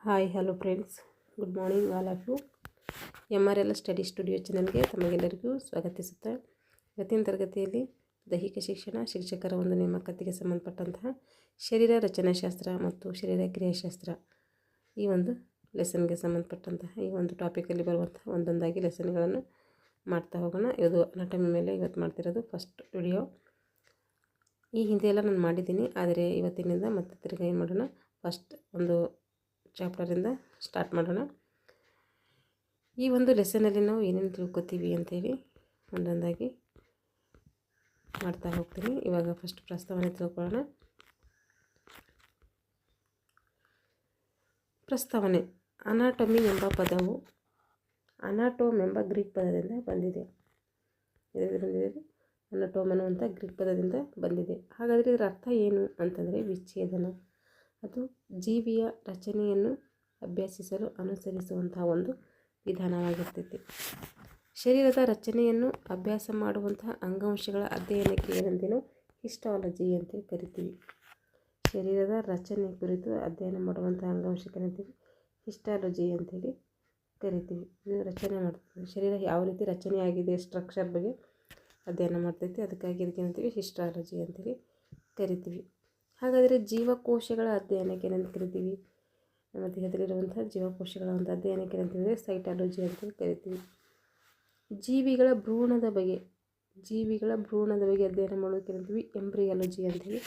Hi hello friends, good morning all of you. MRL study studio ಚಾನಲ್ಗೆ ತಮಗೆಲ್ಲರಿಗೂ ಸ್ವಾಗತಿಸುತ್ತಾ ಇವತ್ತಿನ ತರಗತಿಯಲ್ಲಿ ದೈಹಿಕ ಶಿಕ್ಷಣ ಶಿಕ್ಷಕರ ಒಂದು ನೇಮಕಾತಿಗೆ ಸಂಬಂಧಪಟ್ಟಂತಹ ಶರೀರ ರಚನಾಶಾಸ್ತ್ರ ಮತ್ತು ಶರೀರ ಕ್ರಿಯಾಶಾಸ್ತ್ರ ಈ ಒಂದು ಲೆಸನ್ಗೆ ಸಂಬಂಧಪಟ್ಟಂತಹ ಈ ಒಂದು ಟಾಪಿಕಲ್ಲಿ ಬರುವಂತಹ ಒಂದೊಂದಾಗಿ ಲೆಸನ್ಗಳನ್ನು ಮಾಡ್ತಾ ಹೋಗೋಣ. ಇದು ಅನಾಟಮಿ ಮೇಲೆ ಇವತ್ತು ಮಾಡ್ತಿರೋದು ಫಸ್ಟ್ ವಿಡಿಯೋ. ಈ ಹಿಂದೆ ಎಲ್ಲ ನಾನು ಮಾಡಿದ್ದೀನಿ, ಆದರೆ ಇವತ್ತಿನಿಂದ ಮತ್ತೆ ತಿರ್ಗಿ ಏನು ಮಾಡೋಣ, ಫಸ್ಟ್ ಒಂದು ಚಾಪ್ಟರಿಂದ ಸ್ಟಾರ್ಟ್ ಮಾಡೋಣ. ಈ ಒಂದು ಲೆಸನಲ್ಲಿ ನಾವು ಏನೇನು ತಿಳ್ಕೊತೀವಿ ಅಂತೇಳಿ ಒಂದೊಂದಾಗಿ ಮಾಡ್ತಾ ಹೋಗ್ತೀನಿ. ಇವಾಗ ಫಸ್ಟ್ ಪ್ರಸ್ತಾವನೆ ತಿಳ್ಕೊಳ್ಳೋಣ. ಪ್ರಸ್ತಾವನೆ. ಅನಾಟಮಿ ಎಂಬ ಪದವು ಅನಾಟೋಮ್ ಎಂಬ ಗ್ರೀಕ್ ಪದದಿಂದ ಬಂದಿದೆ. ಅನಾಟೋಮ್ ಅನ್ನುವಂಥ ಗ್ರೀಕ್ ಪದದಿಂದ ಬಂದಿದೆ. ಹಾಗಾದರೆ ಇದರ ಅರ್ಥ ಏನು ಅಂತಂದರೆ ವಿಚ್ಛೇದನ. ಅದು ಜೀವಿಯ ರಚನೆಯನ್ನು ಅಭ್ಯಸಿಸಲು ಅನುಸರಿಸುವಂತಹ ಒಂದು ವಿಧಾನವಾಗಿರ್ತೈತಿ. ಶರೀರದ ರಚನೆಯನ್ನು ಅಭ್ಯಾಸ ಮಾಡುವಂತಹ ಅಂಗಾಂಶಗಳ ಅಧ್ಯಯನಕ್ಕೆ ಏನಂತೇನೋ ಹಿಸ್ಟಾಲಜಿ ಅಂತೇಳಿ ಕರಿತೀವಿ. ಶರೀರದ ರಚನೆ ಕುರಿತು ಅಧ್ಯಯನ ಮಾಡುವಂಥ ಅಂಗಾಂಶಕ್ಕೆ ಏನಂತೀವಿ, ಹಿಸ್ಟಾಲಜಿ ಅಂತೇಳಿ ಕರಿತೀವಿ. ಇದು ರಚನೆ ಮಾಡ್ತೀವಿ, ಶರೀರ ಯಾವ ರೀತಿ ರಚನೆ ಆಗಿದೆ ಸ್ಟ್ರಕ್ಚರ್ ಬಗ್ಗೆ ಅಧ್ಯಯನ ಮಾಡ್ತೈತಿ. ಅದಕ್ಕಾಗಿ ಇದಕ್ಕೆ ಏನಂತೀವಿ, ಹಿಸ್ಟಾಲಜಿ ಅಂತೇಳಿ ಕರಿತೀವಿ. ಹಾಗಾದರೆ ಜೀವಕೋಶಗಳ ಅಧ್ಯಯನಕ್ಕೆ ಏನಂತ ಕರಿತೀವಿ, ನಮ್ಮ ದೇಹದಲ್ಲಿರುವಂಥ ಜೀವಕೋಶಗಳ ಒಂದು ಅಧ್ಯಯನಕ್ಕೆ ಏನಂತಂದರೆ ಸೈಟಾಲಜಿ ಅಂತೇಳಿ ಕರಿತೀವಿ. ಜೀವಿಗಳ ಭ್ರೂಣದ ಬಗ್ಗೆ ಅಧ್ಯಯನ ಮಾಡೋದಕ್ಕೆ ಏನಂತೀವಿ, ಎಂಬ್ರಿಯಾಲಜಿ ಅಂತೇಳಿ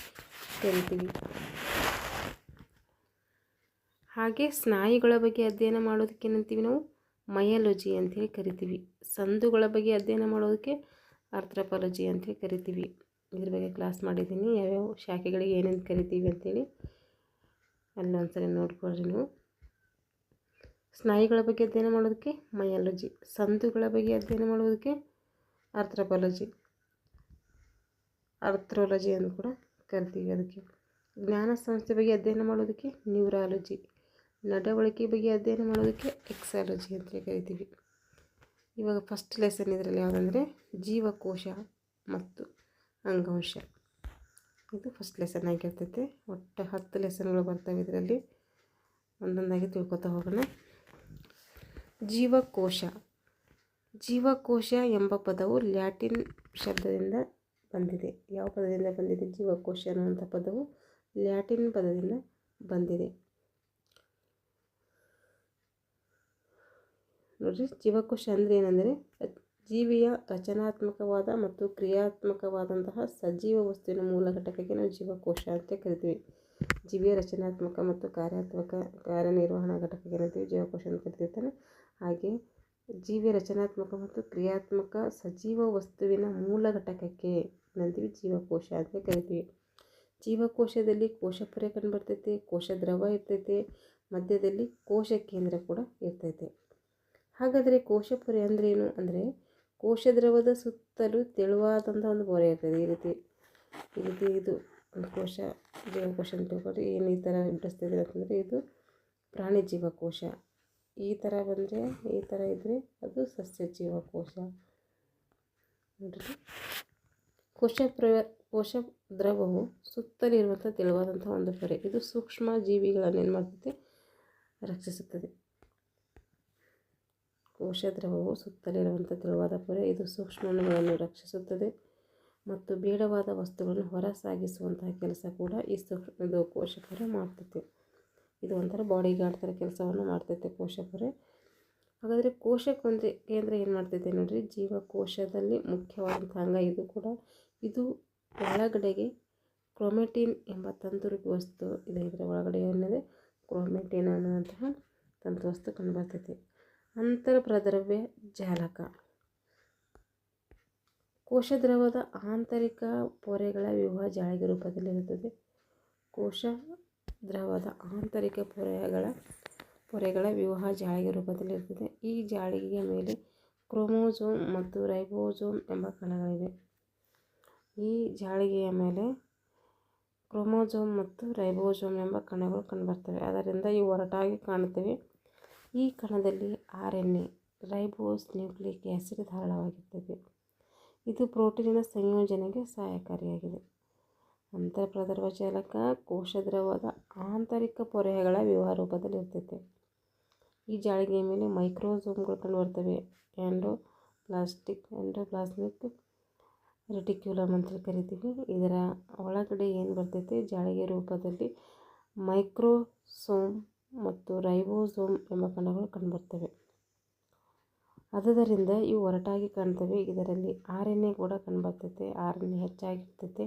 ಕರಿತೀವಿ. ಹಾಗೆ ಸ್ನಾಯುಗಳ ಬಗ್ಗೆ ಅಧ್ಯಯನ ಮಾಡೋದಕ್ಕೆ ಏನಂತೀವಿ ನಾವು ಮಯಾಲಜಿ ಅಂತೇಳಿ ಕರಿತೀವಿ. ಸಂದುಗಳ ಬಗ್ಗೆ ಅಧ್ಯಯನ ಮಾಡೋದಕ್ಕೆ ಆರ್ಥ್ರೋಪಾಲಜಿ ಅಂತೇಳಿ ಕರಿತೀವಿ. ಇದ್ರ ಬಗ್ಗೆ ಕ್ಲಾಸ್ ಮಾಡಿದ್ದೀನಿ, ಯಾವ್ಯಾವ ಶಾಖೆಗಳಿಗೆ ಏನೇನು ಕರಿತೀವಿ ಅಂತೇಳಿ ಅಲ್ಲೊಂದ್ಸರಿ ನೋಡ್ಕೊಳ್ರಿ ನೀವು. ಸ್ನಾಯುಗಳ ಬಗ್ಗೆ ಅಧ್ಯಯನ ಮಾಡೋದಕ್ಕೆ ಮಯಾಲಜಿ, ಸಂದುಗಳ ಬಗ್ಗೆ ಅಧ್ಯಯನ ಮಾಡೋದಕ್ಕೆ ಆರ್ಥ್ರೋಪಾಲಜಿ ಅಂತ ಕೂಡ ಕರಿತೀವಿ. ಅದಕ್ಕೆ ಜ್ಞಾನ ಸಂಸ್ಥೆ ಬಗ್ಗೆ ಅಧ್ಯಯನ ಮಾಡೋದಕ್ಕೆ ನ್ಯೂರಾಲಜಿ, ನಡವಳಿಕೆ ಬಗ್ಗೆ ಅಧ್ಯಯನ ಮಾಡೋದಕ್ಕೆ ಎಕ್ಸಾಲಜಿ ಅಂತೇಳಿ ಕರಿತೀವಿ. ಇವಾಗ ಫಸ್ಟ್ ಲೆಸನ್ ಇದರಲ್ಲಿ ಯಾವುದಂದರೆ ಜೀವಕೋಶ ಮತ್ತು ಅಂಗಾಂಶ. ಇದು ಫಸ್ಟ್ ಲೆಸನ್ ಆಗಿರ್ತೈತೆ. ಒಟ್ಟು 10 ಲೆಸನ್ಗಳು ಬರ್ತವೆ. ಇದರಲ್ಲಿ ಒಂದೊಂದಾಗಿ ತಿಳ್ಕೊತಾ ಹೋಗೋಣ. ಜೀವಕೋಶ ಎಂಬ ಪದವು ಲ್ಯಾಟಿನ್ ಶಬ್ದದಿಂದ ಬಂದಿದೆ. ಯಾವ ಪದದಿಂದ ಬಂದಿದೆ? ಜೀವಕೋಶ ಅನ್ನುವಂಥ ಪದವು ಲ್ಯಾಟಿನ್ ಪದದಿಂದ ಬಂದಿದೆ. ನೋಡಿರಿ, ಜೀವಕೋಶ ಅಂದರೆ ಏನಂದರೆ ಜೀವಿಯ ರಚನಾತ್ಮಕವಾದ ಮತ್ತು ಕ್ರಿಯಾತ್ಮಕವಾದಂತಹ ಸಜೀವ ವಸ್ತುವಿನ ಮೂಲ ಘಟಕಕ್ಕೆ ನಾವು ಜೀವಕೋಶ ಅಂತ ಕರಿತೀವಿ. ಜೀವಿಯ ರಚನಾತ್ಮಕ ಮತ್ತು ಕಾರ್ಯನಿರ್ವಹಣಾ ಘಟಕಕ್ಕೆ ಏನಂತೀವಿ, ಜೀವಕೋಶ ಅಂತ ಕರಿತೀವಿ. ಹಾಗೆ ಜೀವಿಯ ರಚನಾತ್ಮಕ ಮತ್ತು ಕ್ರಿಯಾತ್ಮಕ ಸಜೀವ ವಸ್ತುವಿನ ಮೂಲ ಘಟಕಕ್ಕೆ ಏನಂತೀವಿ, ಜೀವಕೋಶ ಅಂತ ಕರಿತೀವಿ. ಜೀವಕೋಶದಲ್ಲಿ ಕೋಶಪೊರೆ ಕಂಡುಬರ್ತೈತೆ, ಕೋಶ ದ್ರವ ಇರ್ತೈತೆ, ಮಧ್ಯದಲ್ಲಿ ಕೋಶ ಕೇಂದ್ರ ಕೂಡ ಇರ್ತೈತೆ. ಹಾಗಾದರೆ ಕೋಶಪೊರೆ ಅಂದರೆ ಏನು ಅಂದರೆ ಕೋಶ ದ್ರವದ ಸುತ್ತಲೂ ತೆಳುವಾದಂಥ ಒಂದು ಪೊರೆ ಇರ್ತದೆ. ಈ ರೀತಿ ಇದು ಕೋಶ, ಜೀವಕೋಶ ಅಂತ ತಿಳ್ಕೊಳ್ರಿ. ಏನು ಈ ಥರ ಬಿಡಿಸ್ತಿದೆ ಅಂತಂದರೆ ಇದು ಪ್ರಾಣಿ ಜೀವಕೋಶ. ಈ ಥರ ಬಂದರೆ, ಈ ಥರ ಇದ್ದರೆ ಅದು ಸಸ್ಯ ಜೀವಕೋಶ. ನೋಡಿರಿ, ಕೋಶ ದ್ರವವು ಸುತ್ತಲಿರುವಂಥ ತೆಳುವಾದಂಥ ಒಂದು ಪೊರೆ. ಇದು ಸೂಕ್ಷ್ಮ ಜೀವಿಗಳನ್ನು ಏನು ಮಾಡ್ತೈತೆ, ರಕ್ಷಿಸುತ್ತದೆ. ಕೋಶ ದ್ರವವು ಸುತ್ತಲಿರುವಂಥ ತೆಳುವಾದ ಪೊರೆ, ಇದು ಸೂಕ್ಷ್ಮಾಣುಗಳನ್ನು ರಕ್ಷಿಸುತ್ತದೆ ಮತ್ತು ಬೇಡವಾದ ವಸ್ತುಗಳನ್ನು ಹೊರಸಾಗಿಸುವಂತಹ ಕೆಲಸ ಕೂಡ ಇದು ಕೋಶಪೊರೆ ಮಾಡ್ತೈತೆ. ಇದು ಒಂಥರ ಬಾಡಿ ಗಾರ್ಡ್ ಥರ ಕೆಲಸವನ್ನು ಮಾಡ್ತೈತೆ ಕೋಶಪೊರೆ. ಹಾಗಾದರೆ ಕೋಶ ಕೇಂದ್ರ ಏನು ಮಾಡ್ತೈತೆ ನೋಡಿರಿ, ಜೀವಕೋಶದಲ್ಲಿ ಮುಖ್ಯವಾದಂಥ ಅಂಗ ಇದು ಕೂಡ. ಇದು ಒಳಗಡೆಗೆ ಕ್ರೊಮೆಟಿನ್ ಎಂಬ ತಂತುರೂಪಿ ವಸ್ತು ಇದೆ. ಇದರ ಒಳಗಡೆ ಏನಿದೆ, ಕ್ರೊಮೆಟಿನ್ ಅನ್ನುವಂತಹ ತಂತು ವಸ್ತು ಕಂಡುಬರ್ತೈತೆ. ಅಂತರ ಪ್ರದ್ರವ್ಯ ಜಾಲಕ. ಕೋಶ ದ್ರವದ ಆಂತರಿಕ ಪೊರೆಗಳ ವ್ಯೂಹ ಜಾಳಿಗೆ ರೂಪದಲ್ಲಿರುತ್ತದೆ. ಕೋಶ ದ್ರವದ ಆಂತರಿಕ ಪೊರೆಗಳ ವ್ಯೂಹ ಜಾಳಿಗೆ ರೂಪದಲ್ಲಿರುತ್ತದೆ. ಈ ಜಾಳಿಗೆಯ ಮೇಲೆ ಕ್ರೋಮೋಸೋಮ್ ಮತ್ತು ರೈಬೋಸೋಮ್ ಎಂಬ ಕಣಗಳಿವೆ. ಈ ಜಾಳಿಗೆಯ ಮೇಲೆ ಕ್ರೋಮೋಸೋಮ್ ಮತ್ತು ರೈಬೋಸೋಮ್ ಎಂಬ ಕಣಗಳು ಕಂಡುಬರ್ತವೆ. ಅದರಿಂದ ಇವು ಒರಟಾಗಿ ಕಾಣುತ್ತವೆ. ಈ ಕಣದಲ್ಲಿ RNA, ರೈಬೋಸ್ ನ್ಯೂಕ್ಲಿಕ್ ಆ್ಯಸಿಡ್ ಧಾರಾಳವಾಗಿರ್ತದೆ. ಇದು ಪ್ರೋಟೀನಿನ ಸಂಯೋಜನೆಗೆ ಸಹಾಯಕಾರಿಯಾಗಿದೆ. ಅಂತರ್ಪ್ರದರ್ಭ ಚಾಲಕ ಕೋಶದ್ರವದ ಆಂತರಿಕ ಪೊರೆಗಳ ವ್ಯೂಹ ರೂಪದಲ್ಲಿ ಇರ್ತೈತೆ. ಈ ಜಾಳಿಗೆಯ ಮೇಲೆ ಮೈಕ್ರೋಸೋಮ್ಗಳು ಕಂಡುಬರ್ತವೆ. ಎಂಡೋಪ್ಲಾಸ್ಮಿಕ್ ರೆಟಿಕ್ಯುಲಮ್ ಅಂತ ಕರಿತೀವಿ. ಇದರ ಒಳಗಡೆ ಏನು ಬರ್ತೈತೆ, ಜಾಳಿಗೆ ರೂಪದಲ್ಲಿ ಮೈಕ್ರೋಸೋಮ್ ಮತ್ತು ರೈಬೋಸೋಮ್ ಎಂಬ ಕಣಗಳು ಕಂಡುಬರ್ತವೆ. ಆದ್ದರಿಂದ ಇವು ಒರಟಾಗಿ ಕಾಣ್ತವೆ. ಇದರಲ್ಲಿ RNA ಕೂಡ ಕಂಡುಬರ್ತೈತೆ. RNA ಹೆಚ್ಚಾಗಿರ್ತೈತೆ.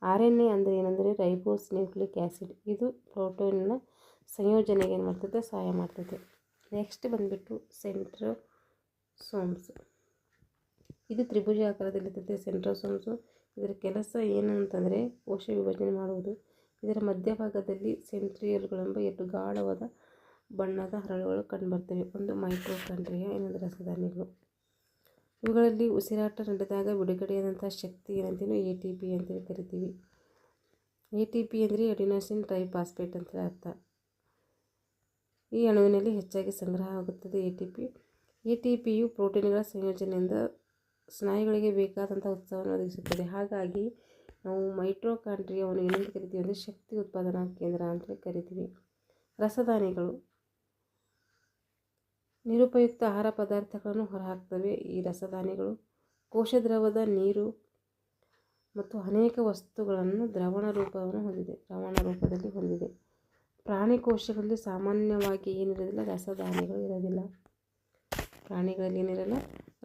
RNA ಅಂದರೆ ಏನಂದರೆ ರೈಬೋಸ್ ನ್ಯೂಕ್ಲಿಕ್ ಆ್ಯಸಿಡ್. ಇದು ಪ್ರೋಟೀನ್ನ ಸಂಯೋಜನೆಗೆ ಏನು ಮಾಡ್ತೈತೆ, ಸಹಾಯ ಮಾಡ್ತೈತೆ. ನೆಕ್ಸ್ಟ್ ಬಂದುಬಿಟ್ಟು ಸೆಂಟ್ರೋಸೋಮ್ಸ್. ಇದು ತ್ರಿಭುಜ ಆಕಾರದಲ್ಲಿರ್ತೈತೆ ಸೆಂಟ್ರೋಸೋಮ್ಸು. ಇದರ ಕೆಲಸ ಏನು ಅಂತಂದರೆ ಕೋಶ ವಿಭಜನೆ ಮಾಡುವುದು. ಇದರ ಮಧ್ಯಭಾಗದಲ್ಲಿ ಸೆಂಟ್ರಿಯೋಲ್ಗಳೆಂಬ 2 ಗಾಢವಾದ ಬಣ್ಣದ ಹರಳುಗಳು ಕಂಡುಬರ್ತವೆ. ಒಂದು ಮೈಟೊಕಾಂಡ್ರಿಯಾ, ಇನ್ನೊಂದು ರಸಧಾನಿಗಳು. ಇವುಗಳಲ್ಲಿ ಉಸಿರಾಟ ನಡೆದಾಗ ಬಿಡುಗಡೆಯಾದಂಥ ಶಕ್ತಿ ಏನಂತೀವಿ, ATP ಅಂತೇಳಿ ಕರಿತೀವಿ. ATP ಅಂದರೆ ಅಡಿನೋಸಿನ್ ಟ್ರೈಫಾಸ್ಫೇಟ್ ಅಂತ ಅರ್ಥ. ಈ ಅಣುವಿನಲ್ಲಿ ಹೆಚ್ಚಾಗಿ ಸಂಗ್ರಹ ಆಗುತ್ತದೆ ATPಯು ಪ್ರೋಟೀನ್ಗಳ ಸಂಯೋಜನೆಯಿಂದ ಸ್ನಾಯುಗಳಿಗೆ ಬೇಕಾದಂಥ ಉತ್ಸಾಹವನ್ನು ಒದಗಿಸುತ್ತದೆ. ಹಾಗಾಗಿ ನಾವು ಮೈಟೊಕಾಂಡ್ರಿಯಾವನ್ನು ಏನಂತ ಕರಿತೀವಿ ಅಂದರೆ ಶಕ್ತಿ ಉತ್ಪಾದನಾ ಕೇಂದ್ರ ಅಂತೇಳಿ ಕರಿತೀವಿ. ರಸಧಾನಿಗಳು ನಿರುಪಯುಕ್ತ ಆಹಾರ ಪದಾರ್ಥಗಳನ್ನು ಹೊರಹಾಕ್ತವೆ. ಈ ರಸಧಾನಿಗಳು ಕೋಶದ್ರವದ ನೀರು ಮತ್ತು ಅನೇಕ ವಸ್ತುಗಳನ್ನು ದ್ರವಣ ರೂಪದಲ್ಲಿ ಹೊಂದಿದೆ. ಪ್ರಾಣಿ ಕೋಶಗಳಲ್ಲಿ ಸಾಮಾನ್ಯವಾಗಿ ಏನಿರೋದಿಲ್ಲ, ರಸಧಾನಿಗಳು ಇರೋದಿಲ್ಲ. ಪ್ರಾಣಿಗಳಲ್ಲಿ ಏನಿರಲ್ಲ,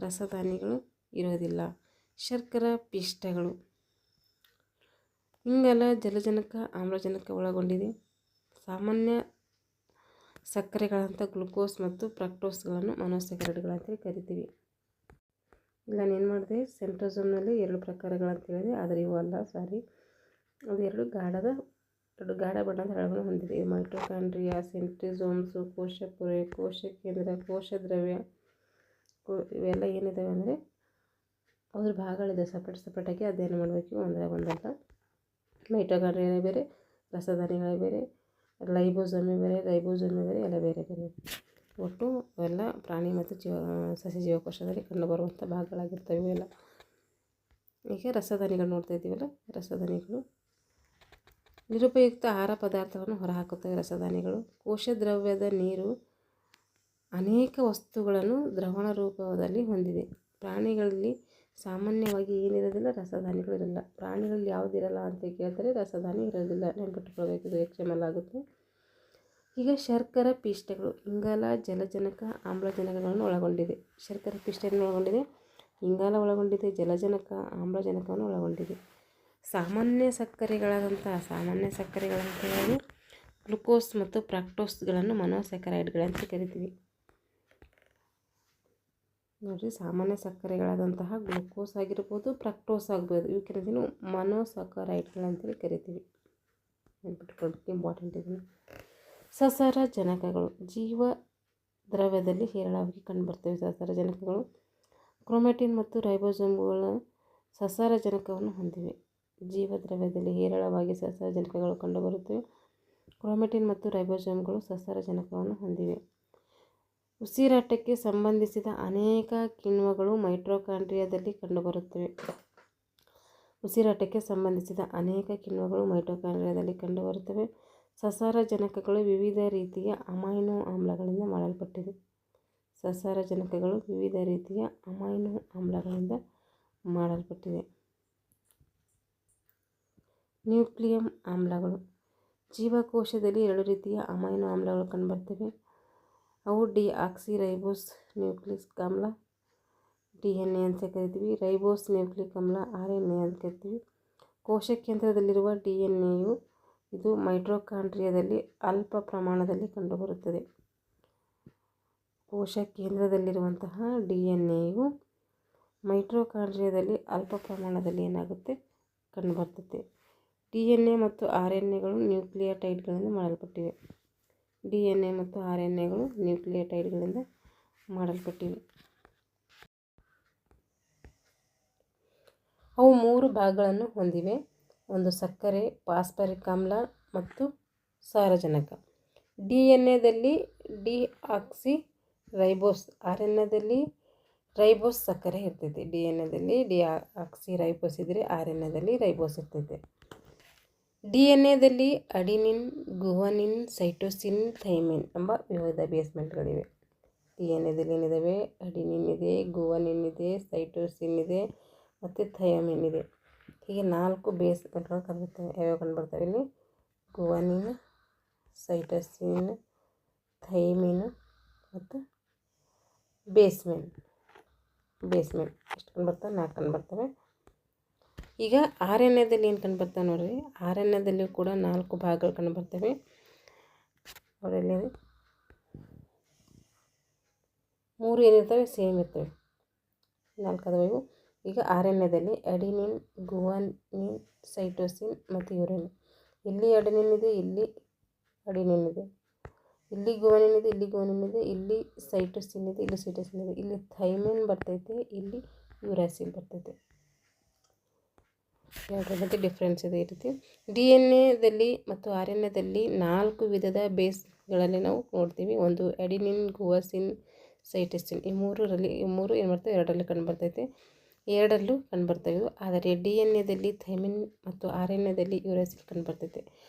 ರಸಧಾನಿಗಳು ಇರೋದಿಲ್ಲ. ಶರ್ಕರ ಪಿಷ್ಟಗಳು ಇಂಗಾಲ, ಜಲಜನಕ, ಆಮ್ಲಜನಕ ಒಳಗೊಂಡಿದೆ. ಸಾಮಾನ್ಯ ಸಕ್ಕರೆಗಳಂಥ ಗ್ಲುಕೋಸ್ ಮತ್ತು ಫ್ರಕ್ಟೋಸ್ಗಳನ್ನು ಮೊನೊಸ್ಯಾಕರೈಡ್ಗಳಂತೇಳಿ ಕರಿತೀವಿ. ಇಲ್ಲ ನಾನು ಮಾಡಿದೆ, ಸೆಂಟ್ರೋಸೋಮ್ನಲ್ಲಿ 2 ಪ್ರಕಾರಗಳಂತ ಹೇಳಿದೆ, ಆದರೆ ಇವು ಅಲ್ಲ, ಅದು 2 ಗಾಢ ಬಣ್ಣದ ಹರಳುಗಳನ್ನು ಹೊಂದಿದೆ. ಇದು ಮೈಟೊಕಾಂಡ್ರಿಯಾ, ಸೆಂಟ್ರೋಸೋಮ್ಸು, ಕೋಶಪೊರೆ, ಕೋಶ ಕೇಂದ್ರ, ಕೋಶದ್ರವ್ಯ ಇವೆಲ್ಲ ಏನಿದ್ದಾವೆ ಅಂದರೆ ಅದ್ರ ಭಾಗಗಳಿದೆ. ಸಪ್ರೇಟಾಗಿ ಅಧ್ಯಯನ ಮಾಡಬೇಕು, ಒಂದಲ್ಲ. ಮೈಟೊಕಾಂಡ್ರಿಯಾ ಬೇರೆ, ರಸಧಾನಿಗಳೇ ಬೇರೆ, ಲೈಬೋಸೋಮೆ ಬೇರೆ, ಎಲ್ಲ ಬೇರೆ ಬೇರೆ. ಒಟ್ಟು ಇವೆಲ್ಲ ಪ್ರಾಣಿ ಮತ್ತು ಸಸ್ಯ ಜೀವಕೋಶದಲ್ಲಿ ಕಂಡುಬರುವಂಥ ಭಾಗಗಳಾಗಿರ್ತವೆ ಇವೆಲ್ಲ. ಈಗ ರಸಧಾನಿಗಳು ನೋಡ್ತಾ ಇದ್ದೀವಲ್ಲ, ರಸಧಾನಿಗಳು ನಿರುಪಯುಕ್ತ ಆಹಾರ ಪದಾರ್ಥಗಳನ್ನು ಹೊರಹಾಕುತ್ತವೆ. ರಸಧಾನಿಗಳು ಕೋಶದ್ರವ್ಯದ ನೀರು ಅನೇಕ ವಸ್ತುಗಳನ್ನು ದ್ರವಣ ರೂಪದಲ್ಲಿ ಹೊಂದಿದೆ. ಪ್ರಾಣಿಗಳಲ್ಲಿ ಸಾಮಾನ್ಯವಾಗಿ ಏನಿರೋದಿಲ್ಲ, ರಸಧಾನಿಗಳು ಇರಲ್ಲ. ಪ್ರಾಣಿಗಳಲ್ಲಿ ಯಾವುದಿರಲ್ಲ ಅಂತ ಕೇಳ್ತಾರೆ, ರಸಧಾನಿ ಇರೋದಿಲ್ಲ. ನೆನ್ಪಿಟ್ಕೊಳ್ಬೇಕು, ಇದು XML ಆಗುತ್ತೆ. ಈಗ ಶರ್ಕರ ಪಿಷ್ಟಗಳು ಇಂಗಾಲ, ಜಲಜನಕ, ಆಮ್ಲಜನಕಗಳನ್ನು ಒಳಗೊಂಡಿದೆ. ಶರ್ಕರ ಪಿಷ್ಟವನ್ನು ಒಳಗೊಂಡಿದೆ, ಇಂಗಾಲ ಒಳಗೊಂಡಿದೆ, ಜಲಜನಕ, ಆಮ್ಲಜನಕವನ್ನು ಒಳಗೊಂಡಿದೆ. ಸಾಮಾನ್ಯ ಸಕ್ಕರೆಗಳಂತ ಹೇಳಿ ಗ್ಲುಕೋಸ್ ಮತ್ತು ಫ್ರಕ್ಟೋಸ್ಗಳನ್ನು ಮೊನೊಸ್ಯಾಕರೈಡ್ಗಳಂತ ಕರಿತೀವಿ. ನೋಡಿರಿ, ಸಾಮಾನ್ಯ ಸಕ್ಕರೆಗಳಾದಂತಹ ಗ್ಲುಕೋಸ್ ಆಗಿರ್ಬೋದು, ಫ್ರಕ್ಟೋಸ್ ಆಗ್ಬೋದು, ಇವಕ್ಕೆ ನಾವು ಮೊನೊಸ್ಯಾಕರೈಡ್ಗಳಂತೇಳಿ ಕರಿತೀವಿ. ನೆನ್ಪಿಟ್ಕೊಳ್ಬೇಕು, ಇಂಪಾರ್ಟೆಂಟ್ ಇದನ್ನು. ಸಸಾರಜನಕಗಳು ಜೀವ ದ್ರವ್ಯದಲ್ಲಿ ಹೇರಳವಾಗಿ ಕಂಡುಬರ್ತವೆ. ಸಸಾರಜನಕಗಳು ಕ್ರೋಮ್ಯಾಟಿನ್ ಮತ್ತು ರೈಬೋಸೋಮ್ಗಳು ಸಸಾರಜನಕವನ್ನು ಹೊಂದಿವೆ. ಜೀವದ್ರವ್ಯದಲ್ಲಿ ಹೇರಳವಾಗಿ ಸಸಾರಜನಕಗಳು ಕಂಡುಬರುತ್ತವೆ. ಕ್ರೋಮ್ಯಾಟಿನ್ ಮತ್ತು ರೈಬೋಸೋಮ್ಗಳು ಸಸಾರಜನಕವನ್ನು ಹೊಂದಿವೆ. ಉಸಿರಾಟಕ್ಕೆ ಸಂಬಂಧಿಸಿದ ಅನೇಕ ಕಿಣ್ವಗಳು ಮೈಟೊಕಾಂಡ್ರಿಯಾದಲ್ಲಿ ಕಂಡುಬರುತ್ತವೆ. ಸಸಾರಜನಕಗಳು ವಿವಿಧ ರೀತಿಯ ಅಮೈನೋ ಆಮ್ಲಗಳಿಂದ ಮಾಡಲ್ಪಟ್ಟಿದೆ. ನ್ಯೂಕ್ಲಿಯಿಕ್ ಆಮ್ಲಗಳು ಜೀವಕೋಶದಲ್ಲಿ 2 ರೀತಿಯ ಅಮೈನೋ ಆಮ್ಲಗಳು ಕಂಡುಬರ್ತವೆ. ಅವು ಡಿಆಕ್ಸಿರೈಬೋಸ್ ನ್ಯೂಕ್ಲಿಯಿಕ್ ಆಮ್ಲ DNA ಅಂತ ಕರಿತೀವಿ. ರೈಬೋಸ್ ನ್ಯೂಕ್ಲಿಯಿಕ್ ಆಮ್ಲ RNA ಅಂತ ಕರಿತೀವಿ. ಕೋಶ ಕೇಂದ್ರದಲ್ಲಿರುವ DNAಯು ಇದು ಮೈಟೊಕಾಂಡ್ರಿಯಾದಲ್ಲಿ ಅಲ್ಪ ಪ್ರಮಾಣದಲ್ಲಿ ಕಂಡುಬರುತ್ತದೆ. ಕೋಶ ಕೇಂದ್ರದಲ್ಲಿರುವಂತಹ DNAಯು ಮೈಟೊಕಾಂಡ್ರಿಯಾದಲ್ಲಿ ಅಲ್ಪ ಪ್ರಮಾಣದಲ್ಲಿ ಏನಾಗುತ್ತೆ, ಕಂಡುಬರ್ತದೆ. DNA ಮತ್ತು RNAಗಳು ನ್ಯೂಕ್ಲಿಯೋಟೈಡ್ಗಳಿಂದ ಮಾಡಲ್ಪಟ್ಟಿವೆ. ಅವು 3 ಭಾಗಗಳನ್ನು ಹೊಂದಿವೆ. ಒಂದು ಸಕ್ಕರೆ, ಫಾಸ್ಫರಿಕ್ ಆಮ್ಲ ಮತ್ತು ಸಾರಜನಕ. DNAದಲ್ಲಿ ಡಿಆಕ್ಸಿರೈಬೋಸ್, RNAದಲ್ಲಿ ರೈಬೋಸ್ ಸಕ್ಕರೆ ಇರ್ತೈತೆ. DNAದಲ್ಲಿ ಡಿಆಕ್ಸಿರೈಬೋಸ್ ಇದ್ದರೆ RNAದಲ್ಲಿ ರೈಬೋಸ್ ಇರ್ತೈತೆ. DNA ಅಡಿನಿನ್, ಗುವಾನಿನ್, ಸೈಟೋಸಿನ್, ಥೈಮಿನ್ ಎಂಬ ವಿವಿಧ ಬೇಸ್ಮೆಂಟ್ಗಳಿವೆ. DNA ಏನಿದ್ದಾವೆ? ಅಡಿನಿನ್ ಇದೆ, ಗುವಾನಿನ್ ಇದೆ, ಸೈಟೋಸಿನ್ ಇದೆ ಮತ್ತು ಥೈಮಿನ್ ಇದೆ. ಹೀಗೆ 4 ಬೇಸ್ಮೆಂಟ್ಗಳು ಕಂಡುಬರ್ತವೆ. ಯಾವ್ಯಾವ ಕಂಡುಬರ್ತವೆ ಇಲ್ಲಿ? ಗುವಾನಿನ್, ಸೈಟೋಸಿನ್, ಥೈಮಿನ್ ಮತ್ತು ಬೇಸ್ಮೆಂಟ್ ಎಷ್ಟು ಕಂಡುಬರ್ತವೆ? 4 ಕಂಡುಬರ್ತವೆ. ಈಗ RNA ಏನು ಕಂಡುಬರ್ತವೆ ನೋಡಿರಿ. RNA ಕೂಡ 4 ಭಾಗಗಳು ಕಂಡುಬರ್ತವೆ. ಅವರಲ್ಲಿ 3 ಏನಿರ್ತವೆ? ಸೇಮ್ ಇರ್ತವೆ. 4 ಅದಾವೆ ಇವು. ಈಗ RNA ಅಡಿನಿನ್, ಗುವಾನಿನ್, ಸೈಟೋಸಿನ್ ಮತ್ತು ಯೂರಿನ್. ಇಲ್ಲಿ ಅಡಿನಿನ್ ಇದೆ, ಇಲ್ಲಿ ಅಡಿನಿನ್ ಇದೆ, ಇಲ್ಲಿ ಗುವಾನಿನ್ ಇದೆ, ಇಲ್ಲಿ ಗುವಾನಿನ್ ಇದೆ, ಇಲ್ಲಿ ಸೈಟೋಸಿನ್ ಇದೆ, ಇಲ್ಲಿ ಸೈಟೋಸಿನ್ ಇದೆ, ಇಲ್ಲಿ ಥೈಮಿನ್ ಬರ್ತೈತೆ, ಇಲ್ಲಿ ಯುರಾಸಿಲ್ ಬರ್ತೈತೆ. ಮತ್ತೆ ಡಿಫ್ರೆನ್ಸ್ ಇದೆ ಈ ರೀತಿ. DNA ಮತ್ತು RNA 4 ವಿಧದ ಬೇಸ್ಗಳಲ್ಲಿ ನಾವು ನೋಡ್ತೀವಿ. ಒಂದು ಅಡಿನಿನ್, ಗುವಾಸಿನ್, ಸೈಟೋಸಿನ್. ಈ ಮೂರು ಏನು ಮಾಡ್ತವೆ? 2ರಲ್ಲಿ ಕಂಡುಬರ್ತೈತೆ, 2ರಲ್ಲೂ ಕಂಡುಬರ್ತವೆ. ಆದರೆ DNA ಥೈಮಿನ್ ಮತ್ತು RNA ಯುರಾಸಿಲ್ ಕಂಡುಬರ್ತೈತೆ.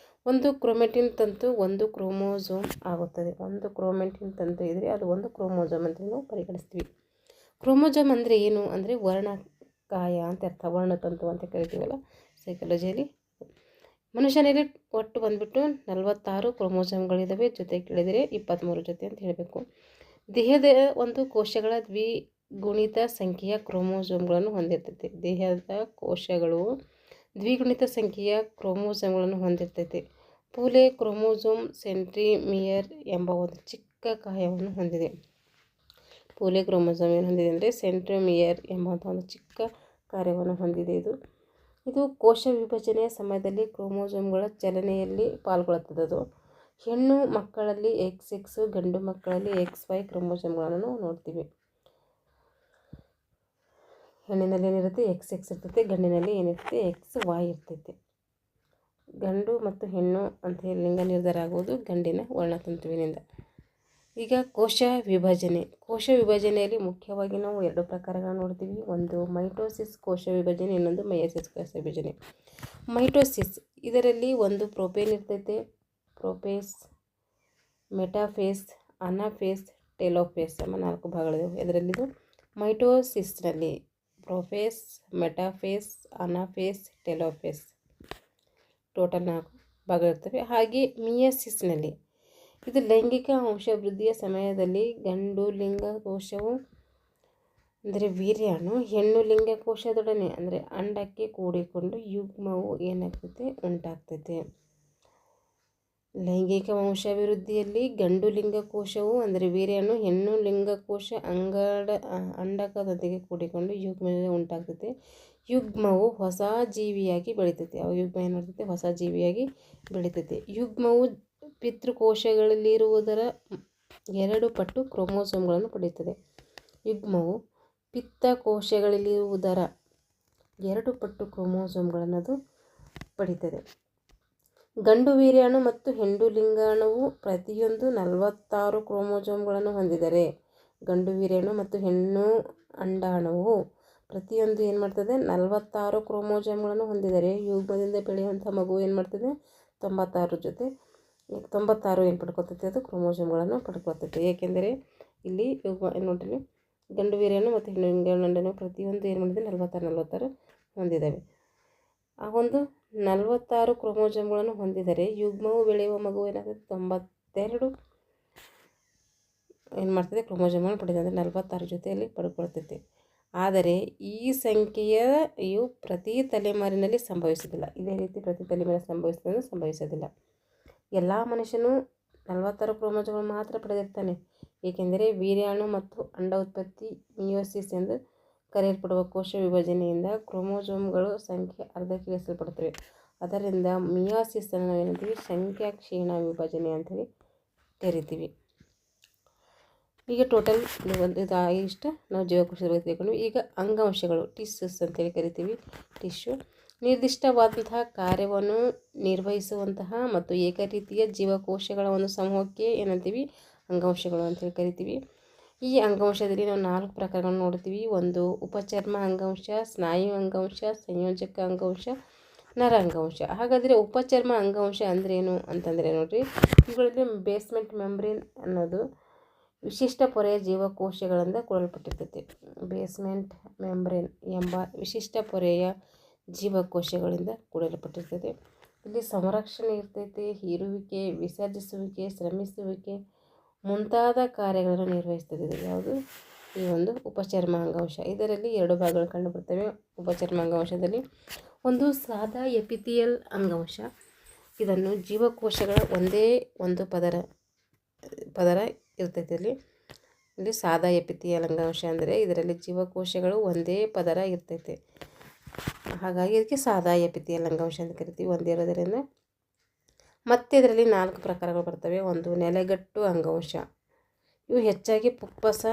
ಒಂದು ಕ್ರೋಮೆಟಿನ್ ತಂತು ಒಂದು ಕ್ರೋಮೋಸೋಮ್ ಆಗುತ್ತದೆ. ಒಂದು ಕ್ರೋಮೆಟಿನ್ ತಂತು ಇದ್ದರೆ ಅದು ಒಂದು ಕ್ರೋಮೋಸೋಮ್ ಅಂತ ನಾವು ಪರಿಗಣಿಸ್ತೀವಿ. ಕ್ರೋಮೋಸೋಮ್ ಅಂದರೆ ಏನು ಅಂದರೆ ವರ್ಣಕಾಯ ಅಂತ ಅರ್ಥ. ವರ್ಣತಂತು ಅಂತ ಕರಿತೀವಲ್ಲ ಸೈಕಾಲಜಿಯಲ್ಲಿ. ಮನುಷ್ಯನಲ್ಲಿ ಒಟ್ಟು ಬಂದುಬಿಟ್ಟು 46 ಕ್ರೋಮೋಸೋಮ್ಗಳಿದ್ದಾವೆ. ಜೊತೆ ಕೇಳಿದರೆ 23 ಜೊತೆ ಅಂತ ಹೇಳಬೇಕು. ದೇಹದ ಒಂದು ಕೋಶಗಳ ದ್ವಿಗುಣಿತ ಸಂಖ್ಯೆಯ ಕ್ರೋಮೋಸೋಮ್ಗಳನ್ನು ಹೊಂದಿರ್ತೈತೆ. ದೇಹದ ಕೋಶಗಳು ದ್ವಿಗುಣಿತ ಸಂಖ್ಯೆಯ ಕ್ರೋಮೋಸೋಮ್ಗಳನ್ನು ಹೊಂದಿರ್ತೈತೆ. ಪೂಲೆ ಕ್ರೋಮೋಸೋಮ್ ಸೆಂಟ್ರಿಮಿಯರ್ ಎಂಬ ಒಂದು ಚಿಕ್ಕ ಕಾಯವನ್ನು ಹೊಂದಿದೆ. ಪೂಲೆ ಕ್ರೋಮೋಸೋಮ್ ಏನು ಹೊಂದಿದೆ ಅಂದರೆ ಸೆಂಟ್ರಿಮಿಯರ್ ಎಂಬಂಥ ಒಂದು ಚಿಕ್ಕ ಕಾರ್ಯವನ್ನು ಹೊಂದಿದೆ. ಇದು ಕೋಶ ವಿಭಜನೆಯ ಸಮಯದಲ್ಲಿ ಕ್ರೋಮೋಸೋಮ್ಗಳ ಚಲನೆಯಲ್ಲಿ ಪಾಲ್ಗೊಳ್ಳುತ್ತದೆ. ಹೆಣ್ಣು ಮಕ್ಕಳಲ್ಲಿ XX, ಗಂಡು ಮಕ್ಕಳಲ್ಲಿ XY ಕ್ರೋಮೋಸೋಮ್ಗಳನ್ನು ನೋಡ್ತೀವಿ. ಹೆಣ್ಣಿನಲ್ಲಿ ಏನಿರುತ್ತೆ? XX ಇರ್ತೈತೆ, ಗಂಡಿನಲ್ಲಿ ಏನಿರುತ್ತೆ? XY ಇರ್ತೈತೆ. ಗಂಡು ಮತ್ತು ಹೆಣ್ಣು ಅಂತ ಹೇಳಿ ಲಿಂಗ ನಿರ್ಧಾರ ಆಗುವುದು ಗಂಡಿನ ವರ್ಣತಂತುವಿನಿಂದ. ಈಗ ಕೋಶ ವಿಭಜನೆಯಲ್ಲಿ ಮುಖ್ಯವಾಗಿ ನಾವು 2 ಪ್ರಕಾರಗಳನ್ನು ನೋಡ್ತೀವಿ. ಒಂದು ಮೈಟೋಸಿಸ್ ಕೋಶ ವಿಭಜನೆ, ಇನ್ನೊಂದು ಮೈಯೋಸಿಸ್ ಕೋಶ ವಿಭಜನೆ. ಮೈಟೋಸಿಸ್ ಇದರಲ್ಲಿ ಒಂದು ಪ್ರೋಪೇನ್ ಇರ್ತೈತೆ, ಪ್ರೋಫೇಸ್, ಮೆಟಾಫೇಸ್, ಅನಾಫೇಸ್, ಟೆಲೋಫೇಸ್ ಎಂಬ 4 ಭಾಗಗಳಿವೆ. ಇದರಲ್ಲಿದು ಮೈಟೋಸಿಸ್ನಲ್ಲಿ prophase, metaphase, anaphase, telophase total 4 ಭಾಗಗಳಿರ್ತವೆ. ಹಾಗೆ ಮಿಯೋಸಿಸ್ನಲ್ಲಿ ಇದು ಲೈಂಗಿಕ ವಂಶವೃದ್ಧಿಯ ಸಮಯದಲ್ಲಿ ಗಂಡು ಲಿಂಗಕೋಶವು ಅಂದರೆ ವೀರ್ಯಾಣು ಹೆಣ್ಣು ಲಿಂಗಕೋಶದೊಡನೆ ಅಂದರೆ ಅಂಡಕ್ಕೆ ಕೂಡಿಕೊಂಡು ಯುಗ್ಮವು ಏನಾಗ್ತೈತೆ? ಉಂಟಾಗ್ತೈತೆ. ಲೈಂಗಿಕ ವಂಶಾಭಿವೃದ್ಧಿಯಲ್ಲಿ ಗಂಡು ಲಿಂಗಕೋಶವು ಅಂದರೆ ವೀರ್ಯಾಣು ಹೆಣ್ಣು ಲಿಂಗಕೋಶ ಅಂಡಕದೊಂದಿಗೆ ಕೂಡಿಕೊಂಡು ಯುಗ್ಮ ಉಂಟಾಗ್ತೈತೆ. ಯುಗ್ಮವು ಹೊಸ ಜೀವಿಯಾಗಿ ಬೆಳೀತೈತೆ. ಯುಗ್ಮ ಏನು ಮಾಡ್ತೈತೆ? ಹೊಸ ಜೀವಿಯಾಗಿ ಬೆಳೀತೈತೆ. ಯುಗ್ಮವು ಪಿತೃಕೋಶಗಳಲ್ಲಿರುವುದರ 2 ಪಟ್ಟು ಕ್ರೋಮೋಸೋಮ್ಗಳನ್ನು ಪಡೆಯುತ್ತದೆ. ಯುಗ್ಮವು ಪಿತ್ತಕೋಶಗಳಲ್ಲಿರುವುದರ 2 ಪಟ್ಟು ಕ್ರೋಮೋಸೋಮ್ಗಳನ್ನು ಅದು ಪಡೀತದೆ. ಗಂಡು ವೀರ್ಯಾಣು ಮತ್ತು ಹೆಣ್ಣು ಲಿಂಗಾಣುವು ಪ್ರತಿಯೊಂದು 46 ಕ್ರೋಮೋಸೋಮ್ಗಳನ್ನು ಹೊಂದಿದರೆ, ಗಂಡು ವೀರ್ಯಾಣು ಮತ್ತು ಹೆಣ್ಣು ಅಂಡಾಣುವು ಪ್ರತಿಯೊಂದು ಏನು ಮಾಡ್ತದೆ? 46 ಕ್ರೋಮೋಸೋಮ್ಗಳನ್ನು ಹೊಂದಿದರೆ ಯುಗ್ಮದಿಂದ ಬೆಳೆಯುವಂಥ ಮಗು ಏನು ಮಾಡ್ತದೆ? 96 ಏನು ಪಡ್ಕೊತೈತೆ? ಅದು ಕ್ರೋಮೋಸೋಮ್ಗಳನ್ನು ಪಡ್ಕೊತೈತೆ. ಏಕೆಂದರೆ ಇಲ್ಲಿ ಯುಗ್ಮ ನೋಡ್ರಿ, ಗಂಡು ವೀರ್ಯಾಣು ಮತ್ತು ಹೆಣ್ಣು ಲಿಂಗಾಣು ಪ್ರತಿಯೊಂದು ಏನು ಮಾಡಿದೆ? 46 ಹೊಂದಿದ್ದಾವೆ. ಆ ಒಂದು 46 ಕ್ರೋಮೋಸೋಮ್ಗಳನ್ನು ಹೊಂದಿದರೆ ಯುಗ್ಮವು ಬೆಳೆಯುವ ಮಗು ಏನಾಗ್ತದೆ? 92 ಏನು ಮಾಡ್ತದೆ? ಕ್ರೋಮೋಸೋಮ್ಗಳನ್ನು ಪಡೆದ ಅಂದರೆ 46 ಜೊತೆಯಲ್ಲಿ ಪಡ್ಕೊಳ್ತೈತೆ. ಆದರೆ ಈ ಸಂಖ್ಯೆಯು ಪ್ರತಿ ತಲೆಮಾರಿನಲ್ಲಿ ಸಂಭವಿಸೋದಿಲ್ಲ. ಇದೇ ರೀತಿ ಪ್ರತಿ ತಲೆಮಾರಿ ಸಂಭವಿಸೋದಿಲ್ಲ. ಎಲ್ಲ ಮನುಷ್ಯನೂ 46 ಕ್ರೋಮೋಸೋಮ್ಗಳು ಮಾತ್ರ ಪಡೆದಿರ್ತಾನೆ. ಏಕೆಂದರೆ ವೀರ್ಯಾಣು ಮತ್ತು ಅಂಡ ಉತ್ಪತ್ತಿ ಮಿಯೋಸಿಸ್ ಎಂದು ಕರೆಯಲ್ಪಡುವ ಕೋಶ ವಿಭಜನೆಯಿಂದ ಕ್ರೋಮೋಸೋಮ್ಗಳ ಸಂಖ್ಯೆ ಅರ್ಧಕ್ಕೆ ಇಳಿಸಲ್ಪಡುತ್ತವೆ. ಅದರಿಂದ ಮಿಯೋಸಿಸ್ ಅನ್ನು ನಾವು ಏನಂತೀವಿ? ಸಂಖ್ಯಾ ಕ್ಷೀಣ ವಿಭಜನೆ ಅಂತೇಳಿ ಕರಿತೀವಿ. ಈಗ ಟೋಟಲ್ ಇಷ್ಟು ನಾವು ಜೀವಕೋಶದ ಬಗ್ಗೆ ತಿಳ್ಕೊಂಡು ಈಗ ಅಂಗಾಂಶಗಳು ಟಿಶ್ಯೂಸ್ ಅಂತೇಳಿ ಕರಿತೀವಿ. ಟಿಶ್ಯೂ ನಿರ್ದಿಷ್ಟವಾದಂತಹ ಕಾರ್ಯವನ್ನು ನಿರ್ವಹಿಸುವಂತಹ ಮತ್ತು ಏಕರೀತಿಯ ಜೀವಕೋಶಗಳ ಒಂದು ಸಮೂಹಕ್ಕೆ ಏನಂತೀವಿ? ಅಂಗಾಂಶಗಳು ಅಂತೇಳಿ ಕರಿತೀವಿ. ಈ ಅಂಗಾಂಶದಲ್ಲಿ ನಾವು 4 ಪ್ರಕಾರಗಳನ್ನು ನೋಡ್ತೀವಿ. ಒಂದು ಉಪಚರ್ಮ ಅಂಗಾಂಶ, ಸ್ನಾಯು ಅಂಗಾಂಶ, ಸಂಯೋಜಕ ಅಂಗಾಂಶ ನರ ಅಂಗಾಂಶ. ಹಾಗಾದರೆ ಉಪಚರ್ಮ ಅಂಗಾಂಶ ಅಂದ್ರೇನು ಅಂತಂದರೆ ನೋಡಿರಿ, ಇವುಗಳಲ್ಲಿ ಬೇಸ್ಮೆಂಟ್ ಮೆಂಬ್ರೇನ್ ಅನ್ನೋದು ವಿಶಿಷ್ಟ ಪೊರೆಯ ಜೀವಕೋಶಗಳಿಂದ ಕೂಡಲ್ಪಟ್ಟಿರ್ತೈತಿ. ಬೇಸ್ಮೆಂಟ್ ಮೆಂಬ್ರೇನ್ ಎಂಬ ವಿಶಿಷ್ಟ ಪೊರೆಯ ಜೀವಕೋಶಗಳಿಂದ ಕೂಡಲ್ಪಟ್ಟಿರ್ತದೆ. ಇಲ್ಲಿ ಸಂರಕ್ಷಣೆ ಇರ್ತೈತಿ, ಹೀರುವಿಕೆ, ವಿಸರ್ಜಿಸುವಿಕೆ, ಶ್ರಮಿಸುವಿಕೆ ಮುಂತಾದ ಕಾರ್ಯಗಳನ್ನು ನಿರ್ವಹಿಸ್ತದೆ. ಇದು ಯಾವುದು? ಈ ಒಂದು ಉಪಚರ್ಮ ಅಂಗಾಂಶ. ಇದರಲ್ಲಿ 2 ಭಾಗಗಳು ಕಂಡುಬರ್ತವೆ. ಉಪಚರ್ಮ ಅಂಗಾಂಶದಲ್ಲಿ ಒಂದು ಸಾದಾ ಎಪಿಥಿಯಲ್ ಅಂಗಾಂಶ. ಇದನ್ನು ಜೀವಕೋಶಗಳ ಒಂದೇ ಒಂದು ಪದರ ಇರ್ತೈತಿ. ಇಲ್ಲಿ ಸಾದಾ ಎಪಿಥಿಯಲ್ ಅಂಗಾಂಶ ಅಂದರೆ ಇದರಲ್ಲಿ ಜೀವಕೋಶಗಳು ಒಂದೇ ಪದರ ಇರ್ತೈತೆ. ಹಾಗಾಗಿ ಇದಕ್ಕೆ ಸಾದಾ ಎಪಿಥಿಯಲ್ ಅಂಗಾಂಶ ಅಂತ ಕರಿತೀವಿ, ಒಂದೇ ಇರೋದರಿಂದ. ಮತ್ತು ಇದರಲ್ಲಿ 4 ಪ್ರಕಾರಗಳು ಬರ್ತವೆ. ಒಂದು ನೆಲೆಗಟ್ಟು ಅಂಗಾಂಶ. ಇವು ಹೆಚ್ಚಾಗಿ ಪುಪ್ಪಸ,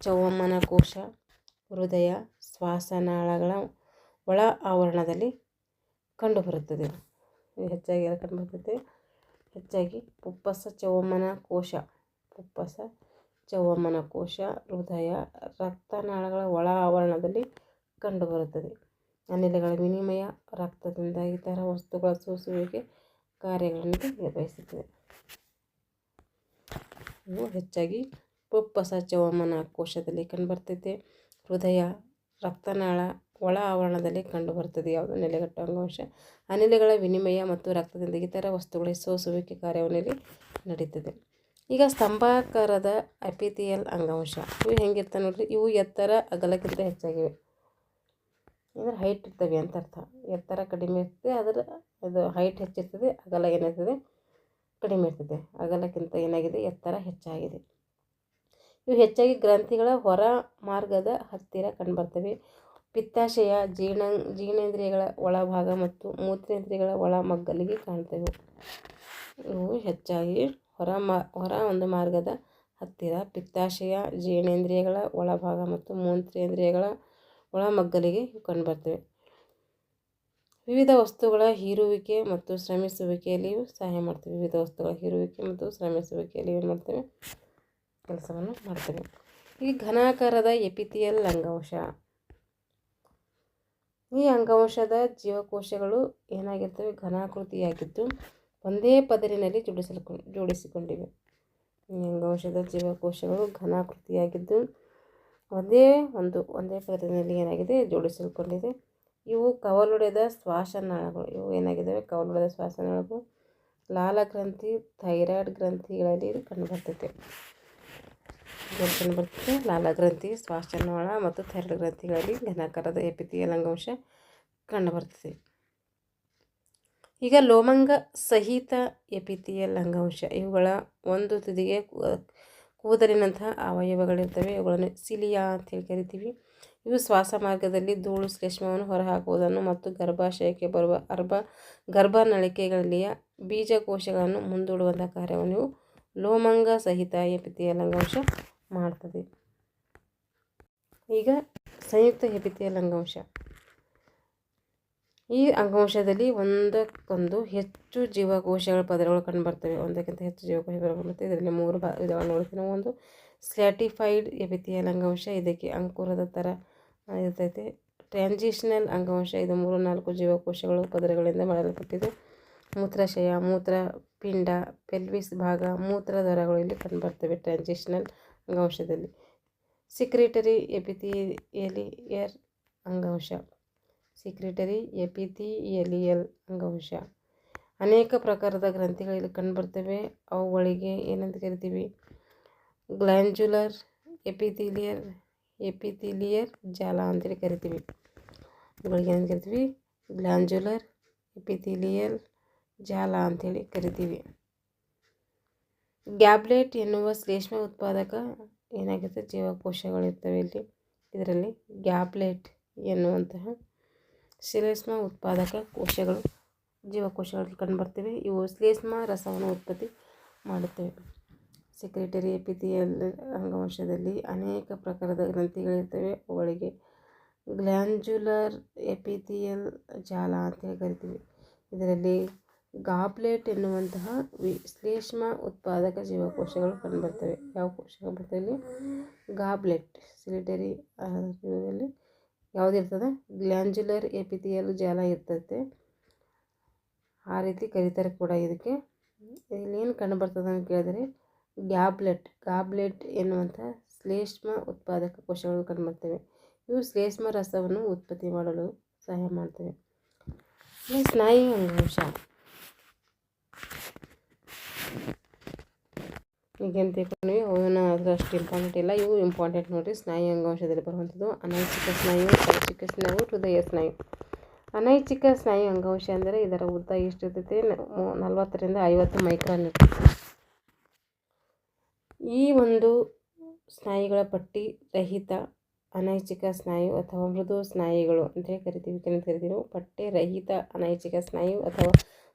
ಚೌವಮ್ಮನ ಕೋಶ, ಹೃದಯ, ಶ್ವಾಸನಾಳಗಳ ಒಳ ಆವರಣದಲ್ಲಿ ಕಂಡುಬರುತ್ತದೆ. ಇದು ಹೆಚ್ಚಾಗಿ ಕಂಡುಬರ್ತದೆ. ಹೆಚ್ಚಾಗಿ ಪುಪ್ಪಸ, ಚೌವಮ್ಮನ ಕೋಶ, ಹೃದಯ, ರಕ್ತನಾಳಗಳ ಒಳ ಆವರಣದಲ್ಲಿ ಕಂಡುಬರುತ್ತದೆ. ಅನಿಲಗಳ ವಿನಿಮಯ, ರಕ್ತದಿಂದ ಇತರ ವಸ್ತುಗಳ ಸೂಸುವಿಕೆ ಕಾರ್ಯಗಳನ್ನು ನಿರ್ವಹಿಸುತ್ತದೆ. ಇವು ಹೆಚ್ಚಾಗಿ ಪುಪ್ಪಸ, ಚೌವಮ್ಮನ ಕೋಶದಲ್ಲಿ ಕಂಡುಬರ್ತೈತೆ. ಹೃದಯ, ರಕ್ತನಾಳ ಒಳ ಆವರಣದಲ್ಲಿ ಕಂಡುಬರುತ್ತದೆ. ಯಾವುದು? ನೆಲೆಗಟ್ಟು ಅಂಗಾಂಶ. ಅನಿಲಗಳ ವಿನಿಮಯ ಮತ್ತು ರಕ್ತದಿಂದ ಇತರ ವಸ್ತುಗಳ ಸೋಸುವಿಕೆ ಕಾರ್ಯವನ್ನು ಇಲ್ಲಿ ನಡೀತದೆ. ಈಗ ಸ್ತಂಭಾಕಾರದ ಎಪಿಥಿಯಲ್ ಅಂಗಾಂಶ. ಇವು ಹೆಂಗಿರ್ತವೆ ನೋಡ್ರಿ, ಇವು ಎತ್ತರ ಅಗಲಕ್ಕಿಂತ ಹೆಚ್ಚಾಗಿವೆ. ಅಂದರೆ ಹೈಟ್ ಇರ್ತವೆ ಅಂತ ಅರ್ಥ. ಎತ್ತರ ಕಡಿಮೆ ಇರ್ತದೆ, ಅದು ಹೈಟ್ ಹೆಚ್ಚಿರ್ತದೆ, ಅಗಲ ಏನಿರ್ತದೆ ಕಡಿಮೆ ಇರ್ತದೆ. ಅಗಲಕ್ಕಿಂತ ಏನಾಗಿದೆ? ಎತ್ತರ ಹೆಚ್ಚಾಗಿದೆ. ಇವು ಹೆಚ್ಚಾಗಿ ಗ್ರಂಥಿಗಳ ಹೊರ ಮಾರ್ಗದ ಹತ್ತಿರ ಕಂಡುಬರ್ತವೆ. ಪಿತ್ತಾಶಯ, ಜೀರ್ಣೇಂದ್ರಿಯಗಳ ಒಳಭಾಗ ಮತ್ತು ಮೂತ್ರೇಂದ್ರಿಯಗಳ ಒಳ ಮಗ್ಗಲಿಗೆ ಕಾಣ್ತವೆ. ಇವು ಹೆಚ್ಚಾಗಿ ಹೊರ ಒಂದು ಮಾರ್ಗದ ಹತ್ತಿರ ಪಿತ್ತಾಶಯ, ಜೀರ್ಣೇಂದ್ರಿಯಗಳ ಒಳಭಾಗ ಮತ್ತು ಮೂತ್ರೇಂದ್ರಿಯಗಳ ಒಳಮಗ್ಗಲಿಗೆ ಕಂಡುಬರ್ತವೆ. ವಿವಿಧ ವಸ್ತುಗಳ ಹೀರುವಿಕೆ ಮತ್ತು ಶ್ರಮಿಸುವಿಕೆಯಲ್ಲಿಯೂ ಸಹಾಯ ಮಾಡ್ತವೆ. ವಿವಿಧ ವಸ್ತುಗಳ ಹೀರುವಿಕೆ ಮತ್ತು ಶ್ರಮಿಸುವಿಕೆಯಲ್ಲಿ ಏನು ಮಾಡ್ತವೆ? ಕೆಲಸವನ್ನು ಮಾಡ್ತವೆ. ಈ ಘನಾಕಾರದ ಎಪಿಥಿಯಲ್ ಅಂಗಾಂಶ. ಈ ಅಂಗಾಂಶದ ಜೀವಕೋಶಗಳು ಏನಾಗಿರ್ತವೆ? ಘನಾಕೃತಿಯಾಗಿದ್ದು ಒಂದೇ ಪದರಿನಲ್ಲಿ ಜೋಡಿಸಿಕೊಂಡಿವೆ. ಈ ಅಂಗಾಂಶದ ಜೀವಕೋಶಗಳು ಘನಾಕೃತಿಯಾಗಿದ್ದು ಒಂದೇ ಪದರಿನಲ್ಲಿ ಏನಾಗಿದೆ? ಜೋಡಿಸಿಕೊಂಡಿದೆ. ಇವು ಕವಲೊಡೆದ ಶ್ವಾಸನಾಳಗಳು. ಇವು ಏನಾಗಿದ್ದಾವೆ? ಕವಲೊಡೆದ ಶ್ವಾಸನಾಳಗಳು. ಲಾಲಗ್ರಂಥಿ, ಥೈರಾಯ್ಡ್ ಗ್ರಂಥಿಗಳಲ್ಲಿ ಇದು ಕಂಡುಬರ್ತೈತೆ. ಲಾಲಗ್ರಂಥಿ, ಶ್ವಾಸನಾಳ ಮತ್ತು ಥೈರಾಯ್ಡ್ ಗ್ರಂಥಿಗಳಲ್ಲಿ ಘನಾಕಾರದ ಎಪಿಥಿಯಲ್ ಅಂಗಾಂಶ ಕಂಡುಬರ್ತದೆ. ಈಗ ಲೋಮಂಗ ಸಹಿತ ಎಪಿಥಿಯಲ್ ಅಂಗಾಂಶ. ಇವುಗಳ ಒಂದು ತುದಿಗೆ ಕೂದಲಿನಂತಹ ಅವಯವಗಳಿರ್ತವೆ. ಇವುಗಳನ್ನು ಸಿಲಿಯಾ ಅಂತೇಳಿ ಕರಿತೀವಿ. ಇವು ಶ್ವಾಸ ಮಾರ್ಗದಲ್ಲಿ ಧೂಳು ಶ್ಲೇಷ್ಮವನ್ನು ಹೊರಹಾಕುವುದನ್ನು ಮತ್ತು ಗರ್ಭಾಶಯಕ್ಕೆ ಬರುವ ಗರ್ಭನಳಿಕೆಗಳಲ್ಲಿಯ ಬೀಜಕೋಶಗಳನ್ನು ಮುಂದೂಡುವಂತಹ ಕಾರ್ಯವನ್ನು ಇವು ಲೋಮಂಗ ಸಹಿತ ಎಪಿಥಿಯಲ್ ಅಂಗಾಂಶ ಮಾಡ್ತದೆ. ಈಗ ಸಂಯುಕ್ತ ಎಪಿಥಿಯಲ್ ಅಂಗಾಂಶ. ಈ ಅಂಗಾಂಶದಲ್ಲಿ ಒಂದಕ್ಕೊಂದು ಹೆಚ್ಚು ಜೀವಕೋಶಗಳ ಪದರಗಳು ಕಂಡುಬರ್ತವೆ. ಒಂದಕ್ಕಿಂತ ಹೆಚ್ಚು ಜೀವಕೋಶಗಳು ಕಂಡುಬರ್ತವೆ. ಇದರಲ್ಲಿ 3 ವಿಧಗಳನ್ನು ನೋಡ್ತೀವಿ. ಒಂದು ಸ್ಟ್ರಾಟಿಫೈಡ್ ಎಪಿಥಿಯಲ್ ಅಂಗಾಂಶ. ಇದಕ್ಕೆ ಅಂಕುರದ ಥರ ಇರ್ತೈತೆ. ಟ್ರಾನ್ಸಿಷನಲ್ ಅಂಗಾಂಶ. ಇದು 3-4 ಜೀವಕೋಶಗಳು ಪದರಗಳಿಂದ ಮಾಡಲ್ಪಟ್ಟಿದೆ. ಮೂತ್ರಾಶಯ, ಮೂತ್ರಪಿಂಡ, ಪೆಲ್ವಿಸ್ ಭಾಗ, ಮೂತ್ರದ್ವಾರಗಳು ಇಲ್ಲಿ ಕಂಡುಬರ್ತವೆ ಟ್ರಾನ್ಸಿಷನಲ್ ಅಂಗಾಂಶದಲ್ಲಿ. ಸಿಕ್ರಿಟರಿ ಎಪಿಥಿಯಲಿಯರ್ ಅಂಗಾಂಶ. ಅಂಗಾಂಶ ಅನೇಕ ಪ್ರಕಾರದ ಗ್ರಂಥಿಗಳಲ್ಲಿ ಕಂಡುಬರ್ತವೆ. ಅವುಗಳಿಗೆ ಏನಂತ ಕರಿತೀವಿ? ಗ್ಲ್ಯಾಂಜುಲರ್ ಎಪಿಥಿಲಿಯರ್ ಜಾಲ ಅಂತೇಳಿ ಕರಿತೀವಿ. ಇವುಗಳಿಗೆ ಏನಂತ ಕರಿತೀವಿ? ಗ್ಲ್ಯಾಂಜುಲರ್ ಎಪಿಥಿಲಿಯಲ್ ಜಾಲ ಅಂಥೇಳಿ ಕರಿತೀವಿ. ಗ್ಯಾಬ್ಲೆಟ್ ಎನ್ನುವ ಶ್ಲೇಷ್ಮ ಉತ್ಪಾದಕ ಏನಾಗಿರ್ತದೆ? ಜೀವಕೋಶಗಳಿರ್ತವೆ ಇಲ್ಲಿ. ಇದರಲ್ಲಿ ಗ್ಯಾಬ್ಲೆಟ್ ಎನ್ನುವಂತಹ ಶ್ಲೇಷ್ಮ ಉತ್ಪಾದಕ ಜೀವಕೋಶಗಳು ಕಂಡುಬರ್ತವೆ. ಇವು ಶ್ಲೇಷ್ಮ ರಸವನ್ನು ಉತ್ಪತ್ತಿ ಮಾಡುತ್ತವೆ. ಸೆಕ್ರೆಟರಿ ಎಪಿಥಿಯಲ್ ಅಂಗಾಂಶದಲ್ಲಿ ಅನೇಕ ಪ್ರಕಾರದ ಗ್ರಂಥಿಗಳಿರ್ತವೆ. ಅವುಗಳಿಗೆ ಗ್ಲ್ಯಾಂಜುಲರ್ ಎಪಿಥಿಯಲ್ ಜಾಲ ಅಂತೇಳಿ ಕರಿತೀವಿ. ಇದರಲ್ಲಿ ಗಾಬ್ಲೆಟ್ ಎನ್ನುವಂತಹ ಶ್ಲೇಷ್ಮ ಉತ್ಪಾದಕ ಜೀವಕೋಶಗಳು ಕಂಡುಬರ್ತವೆ. ಯಾವ ಕೋಶಗಳು ಬರ್ತವೆ ಇಲ್ಲಿ? ಗಾಬ್ಲೆಟ್. ಸೆಕ್ರೆಟರಿ ಇದರಲ್ಲಿ ಯಾವುದಿರ್ತದೆ? ಗ್ಲ್ಯಾಂಜುಲರ್ ಎಪಿಥಿಯಲ್ ಜಾಲ ಇರ್ತೈತೆ. ಆ ರೀತಿ ಕರೀತಾರೆ ಕೂಡ. ಇದಕ್ಕೆ ಇಲ್ಲೇನು ಕಂಡುಬರ್ತದೆ ಅಂತ ಕೇಳಿದರೆ ಗ್ಯಾಬ್ಲೆಟ್ ಎನ್ನುವಂಥ ಶ್ಲೇಷ್ಮ ಉತ್ಪಾದಕ ಕೋಶಗಳು ಕಂಡುಬರ್ತವೆ. ಇವು ಶ್ಲೇಷ್ಮ ರಸವನ್ನು ಉತ್ಪತ್ತಿ ಮಾಡಲು ಸಹಾಯ ಮಾಡ್ತವೆ. ಸ್ನಾಯು ಅಂಗಾಂಶ ಈಗೇನು ತಿಳ್ಕೊಂಡ್ವಿ, ಅವನ್ನ ಅಷ್ಟು ಇಂಪಾರ್ಟೆಂಟ್ ಇಲ್ಲ. ಇವು ಇಂಪಾರ್ಟೆಂಟ್ ನೋಡಿರಿ. ಸ್ನಾಯು ಅಂಗಾಂಶದಲ್ಲಿ ಬರುವಂಥದ್ದು ಅನೈಚ್ಛಿಕ ಸ್ನಾಯು, ಐಚ್ಛಿಕ ಸ್ನಾಯು, ಹೃದಯ ಸ್ನಾಯು. ಅನೈಚ್ಛಿಕ ಸ್ನಾಯು ಅಂಗಾಂಶ ಅಂದರೆ ಇದರ ಉದ್ದ ಎಷ್ಟಿರ್ತೈತೆ? 40ರಿಂದ 50 ಮೈಕ್ರಾನ್ ಇರ್ತೈತೆ. ಈ ಒಂದು ಸ್ನಾಯುಗಳ ಪಟ್ಟಿ ರಹಿತ ಅನೈಚ್ಛಿಕ ಸ್ನಾಯು ಅಥವಾ ಮೃದು ಸ್ನಾಯುಗಳು ಅಂತೇಳಿ ಕರಿತೀವಿ. ಕರಿತೀವಿ ಪಟ್ಟೆ ರಹಿತ ಅನೈಚ್ಛಿಕ ಸ್ನಾಯು ಅಥವಾ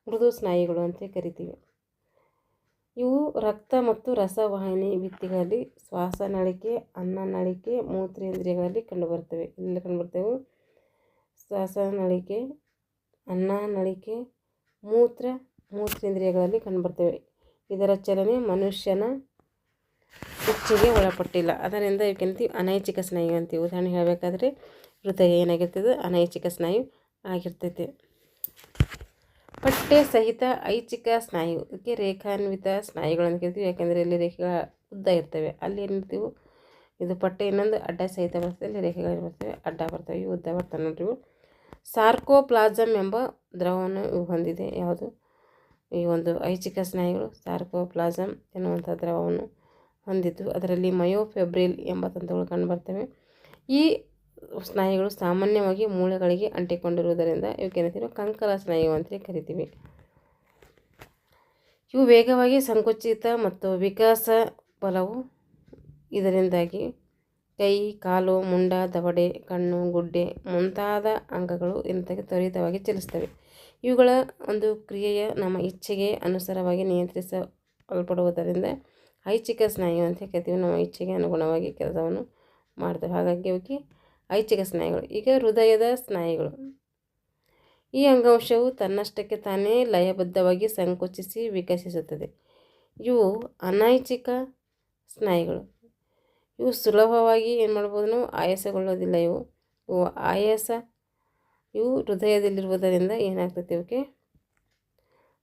ಮೃದು ಸ್ನಾಯುಗಳು ಅಂತ ಕರಿತೀವಿ. ಇವು ರಕ್ತ ಮತ್ತು ರಸವಾಹಿನಿ ಭಿತ್ತಿಗಳಲ್ಲಿ, ಶ್ವಾಸನಳಿಕೆ, ಅನ್ನನಳಿಕೆ, ಮೂತ್ರೇಂದ್ರಿಯಗಳಲ್ಲಿ ಕಂಡುಬರ್ತವೆ. ಇಲ್ಲಿ ಕಂಡುಬರ್ತವೆ ಶ್ವಾಸನಳಿಕೆ, ಅನ್ನನಳಿಕೆ, ಮೂತ್ರೇಂದ್ರಿಯಗಳಲ್ಲಿ ಕಂಡುಬರ್ತವೆ. ಇದರ ಚಲನೆ ಮನುಷ್ಯನ ಇಚ್ಛೆಗೆ ಒಳಪಟ್ಟಿಲ್ಲ. ಅದರಿಂದ ಇವಕ್ಕೇಂತೀವಿ ಅನೈಚ್ಛಿಕ ಸ್ನಾಯು ಅಂತೀವಿ. ಉದಾಹರಣೆ ಹೇಳಬೇಕಾದ್ರೆ ಹೃದಯ ಏನಾಗಿರ್ತದೆ? ಅನೈಚ್ಛಿಕ ಸ್ನಾಯು ಆಗಿರ್ತೈತೆ. ಪಟ್ಟೆ ಸಹಿತ ಐಚ್ಛಿಕ ಸ್ನಾಯು, ಇದಕ್ಕೆ ರೇಖಾನ್ವಿತ ಸ್ನಾಯುಗಳು ಅಂತ ಕರಿತೀವಿ. ಯಾಕೆಂದರೆ ಇಲ್ಲಿ ರೇಖೆಗಳ ಉದ್ದ ಇರ್ತವೆ. ಅಲ್ಲಿ ಏನಿರ್ತೀವಿ ಇದು ಪಟ್ಟೆ ಇನ್ನೊಂದು ಅಡ್ಡ ಸಹಿತ ಬರ್ತದೆ. ಇಲ್ಲಿ ರೇಖೆಗಳು ಬರ್ತವೆ, ಅಡ್ಡ ಬರ್ತವೆ, ಇವು ಉದ್ದ ಬರ್ತವೆ ನೋಡ್ರಿ. ಸಾರ್ಕೋಪ್ಲಾಸಮ್ ಎಂಬ ದ್ರವವನ್ನು ಇವು ಹೊಂದಿದೆ. ಯಾವುದು? ಈ ಒಂದು ಐಚ್ಛಿಕ ಸ್ನಾಯುಗಳು ಸಾರ್ಕೋಪ್ಲಾಸಮ್ ಎನ್ನುವಂಥ ದ್ರವವನ್ನು ಹೊಂದಿದ್ದು ಅದರಲ್ಲಿ ಮಯೋಫೆಬ್ರಿಲ್ ಎಂಬ ತಂತುಗಳು ಕಂಡುಬರ್ತವೆ. ಈ ಸ್ನಾಯುಗಳು ಸಾಮಾನ್ಯವಾಗಿ ಮೂಳೆಗಳಿಗೆ ಅಂಟಿಕೊಂಡಿರುವುದರಿಂದ ಇವಕ್ಕೇನಂತೀವಿ? ಕಂಕರ ಸ್ನಾಯು ಅಂತ ಕರಿತೀವಿ. ಇವು ವೇಗವಾಗಿ ಸಂಕುಚಿತ ಮತ್ತು ವಿಕಾಸ ಬಲವು ಇದರಿಂದಾಗಿ ಕೈ, ಕಾಲು, ಮುಂಡ, ದವಡೆ, ಕಣ್ಣು, ಗುಡ್ಡೆ ಮುಂತಾದ ಅಂಗಗಳು ಇಂಥಕ್ಕೆ ತ್ವರಿತವಾಗಿ ಚಲಿಸ್ತವೆ. ಇವುಗಳ ಒಂದು ಕ್ರಿಯೆಯ ನಮ್ಮ ಇಚ್ಛೆಗೆ ಅನುಸಾರವಾಗಿ ನಿಯಂತ್ರಿಸಲ್ಪಡುವುದರಿಂದ ಐಚ್ಛಿಕ ಸ್ನಾಯು ಅಂತ ಕರಿತೀವಿ. ನಮ್ಮ ಇಚ್ಛೆಗೆ ಅನುಗುಣವಾಗಿ ಕೆಲಸವನ್ನು ಮಾಡ್ತವೆ. ಹಾಗಾಗಿ ಅವಕ್ಕೆ ಐಚ್ಛಿಕ ಸ್ನಾಯುಗಳು. ಈಗ ಹೃದಯದ ಸ್ನಾಯುಗಳು. ಈ ಅಂಗಾಂಶವು ತನ್ನಷ್ಟಕ್ಕೆ ತಾನೇ ಲಯಬದ್ಧವಾಗಿ ಸಂಕುಚಿಸಿ ವಿಕಸಿಸುತ್ತದೆ. ಇವು ಅನೈಚ್ಛಿಕ ಸ್ನಾಯುಗಳು. ಇವು ಸುಲಭವಾಗಿ ಏನು ಮಾಡ್ಬೋದು ನಾವು? ಆಯಾಸಗೊಳ್ಳೋದಿಲ್ಲ. ಇವು ಹೃದಯದಲ್ಲಿರುವುದರಿಂದ ಏನಾಗ್ತೈತೆ? ಇವಕ್ಕೆ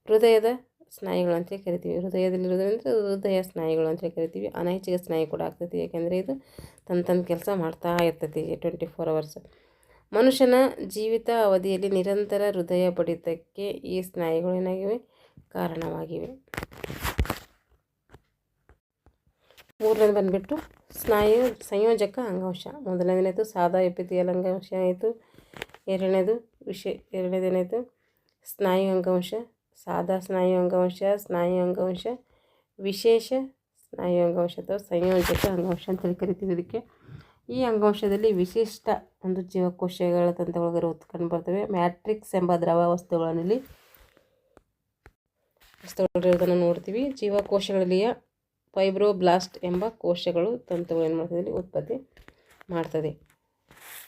ಹೃದಯದ ಸ್ನಾಯುಗಳು ಅಂತ ಕರಿತೀವಿ. ಹೃದಯದಲ್ಲಿರೋದ್ರಿಂದ ಹೃದಯ ಸ್ನಾಯುಗಳು ಅಂತ ಕರಿತೀವಿ. ಅನೈಚ್ಛಿಕ ಸ್ನಾಯು ಕೂಡ ಆಗ್ತೈತಿ. ಯಾಕೆಂದರೆ ಇದು ತನ್ನ ಕೆಲಸ ಮಾಡ್ತಾ ಇರ್ತೈತಿ 24 hours. ಮನುಷ್ಯನ ಜೀವಿತ ಅವಧಿಯಲ್ಲಿ ನಿರಂತರ ಹೃದಯ ಬಡಿತಕ್ಕೆ ಈ ಸ್ನಾಯುಗಳು ಏನಾಗಿವೆ? ಕಾರಣವಾಗಿವೆ. ಮೂರನೇದು ಬಂದುಬಿಟ್ಟು ಸ್ನಾಯು ಸಂಯೋಜಕ ಅಂಗಾಂಶ. ಮೊದಲನೇದು ಸಾದಾ ಎಪಿಥೇಲಿಯಲ್ ಅಂಗಾಂಶ ಆಯಿತು. ಎರಡನೇದೇನಾಯಿತು? ಸ್ನಾಯು ಅಂಗಾಂಶ, ಸಾದಾ ಸ್ನಾಯು ಅಂಗಾಂಶ, ಸ್ನಾಯು ಅಂಗಾಂಶ, ವಿಶೇಷ ಸ್ನಾಯು ಅಂಗಾಂಶ ಅಥವಾ ಸಂಯೋಜಕ ಅಂಗಾಂಶ ಅಂತೇಳಿ ಕರಿತೀವಿ ಇದಕ್ಕೆ. ಈ ಅಂಗಾಂಶದಲ್ಲಿ ವಿಶಿಷ್ಟ ಒಂದು ಜೀವಕೋಶಗಳ ತಂತುಗಳು ಕಂಡುಬರ್ತವೆ. ಮ್ಯಾಟ್ರಿಕ್ಸ್ ಎಂಬ ದ್ರವ ವಸ್ತುಗಳಲ್ಲಿ ಇರೋದನ್ನು ನೋಡ್ತೀವಿ. ಜೀವಕೋಶಗಳಲ್ಲಿಯ ಫೈಬ್ರೋಬ್ಲಾಸ್ಟ್ ಎಂಬ ಕೋಶಗಳು ತಂತುಗಳು ಏನು ಮಾಡ್ತದೆ? ಇಲ್ಲಿ ಉತ್ಪತ್ತಿ ಮಾಡ್ತದೆ.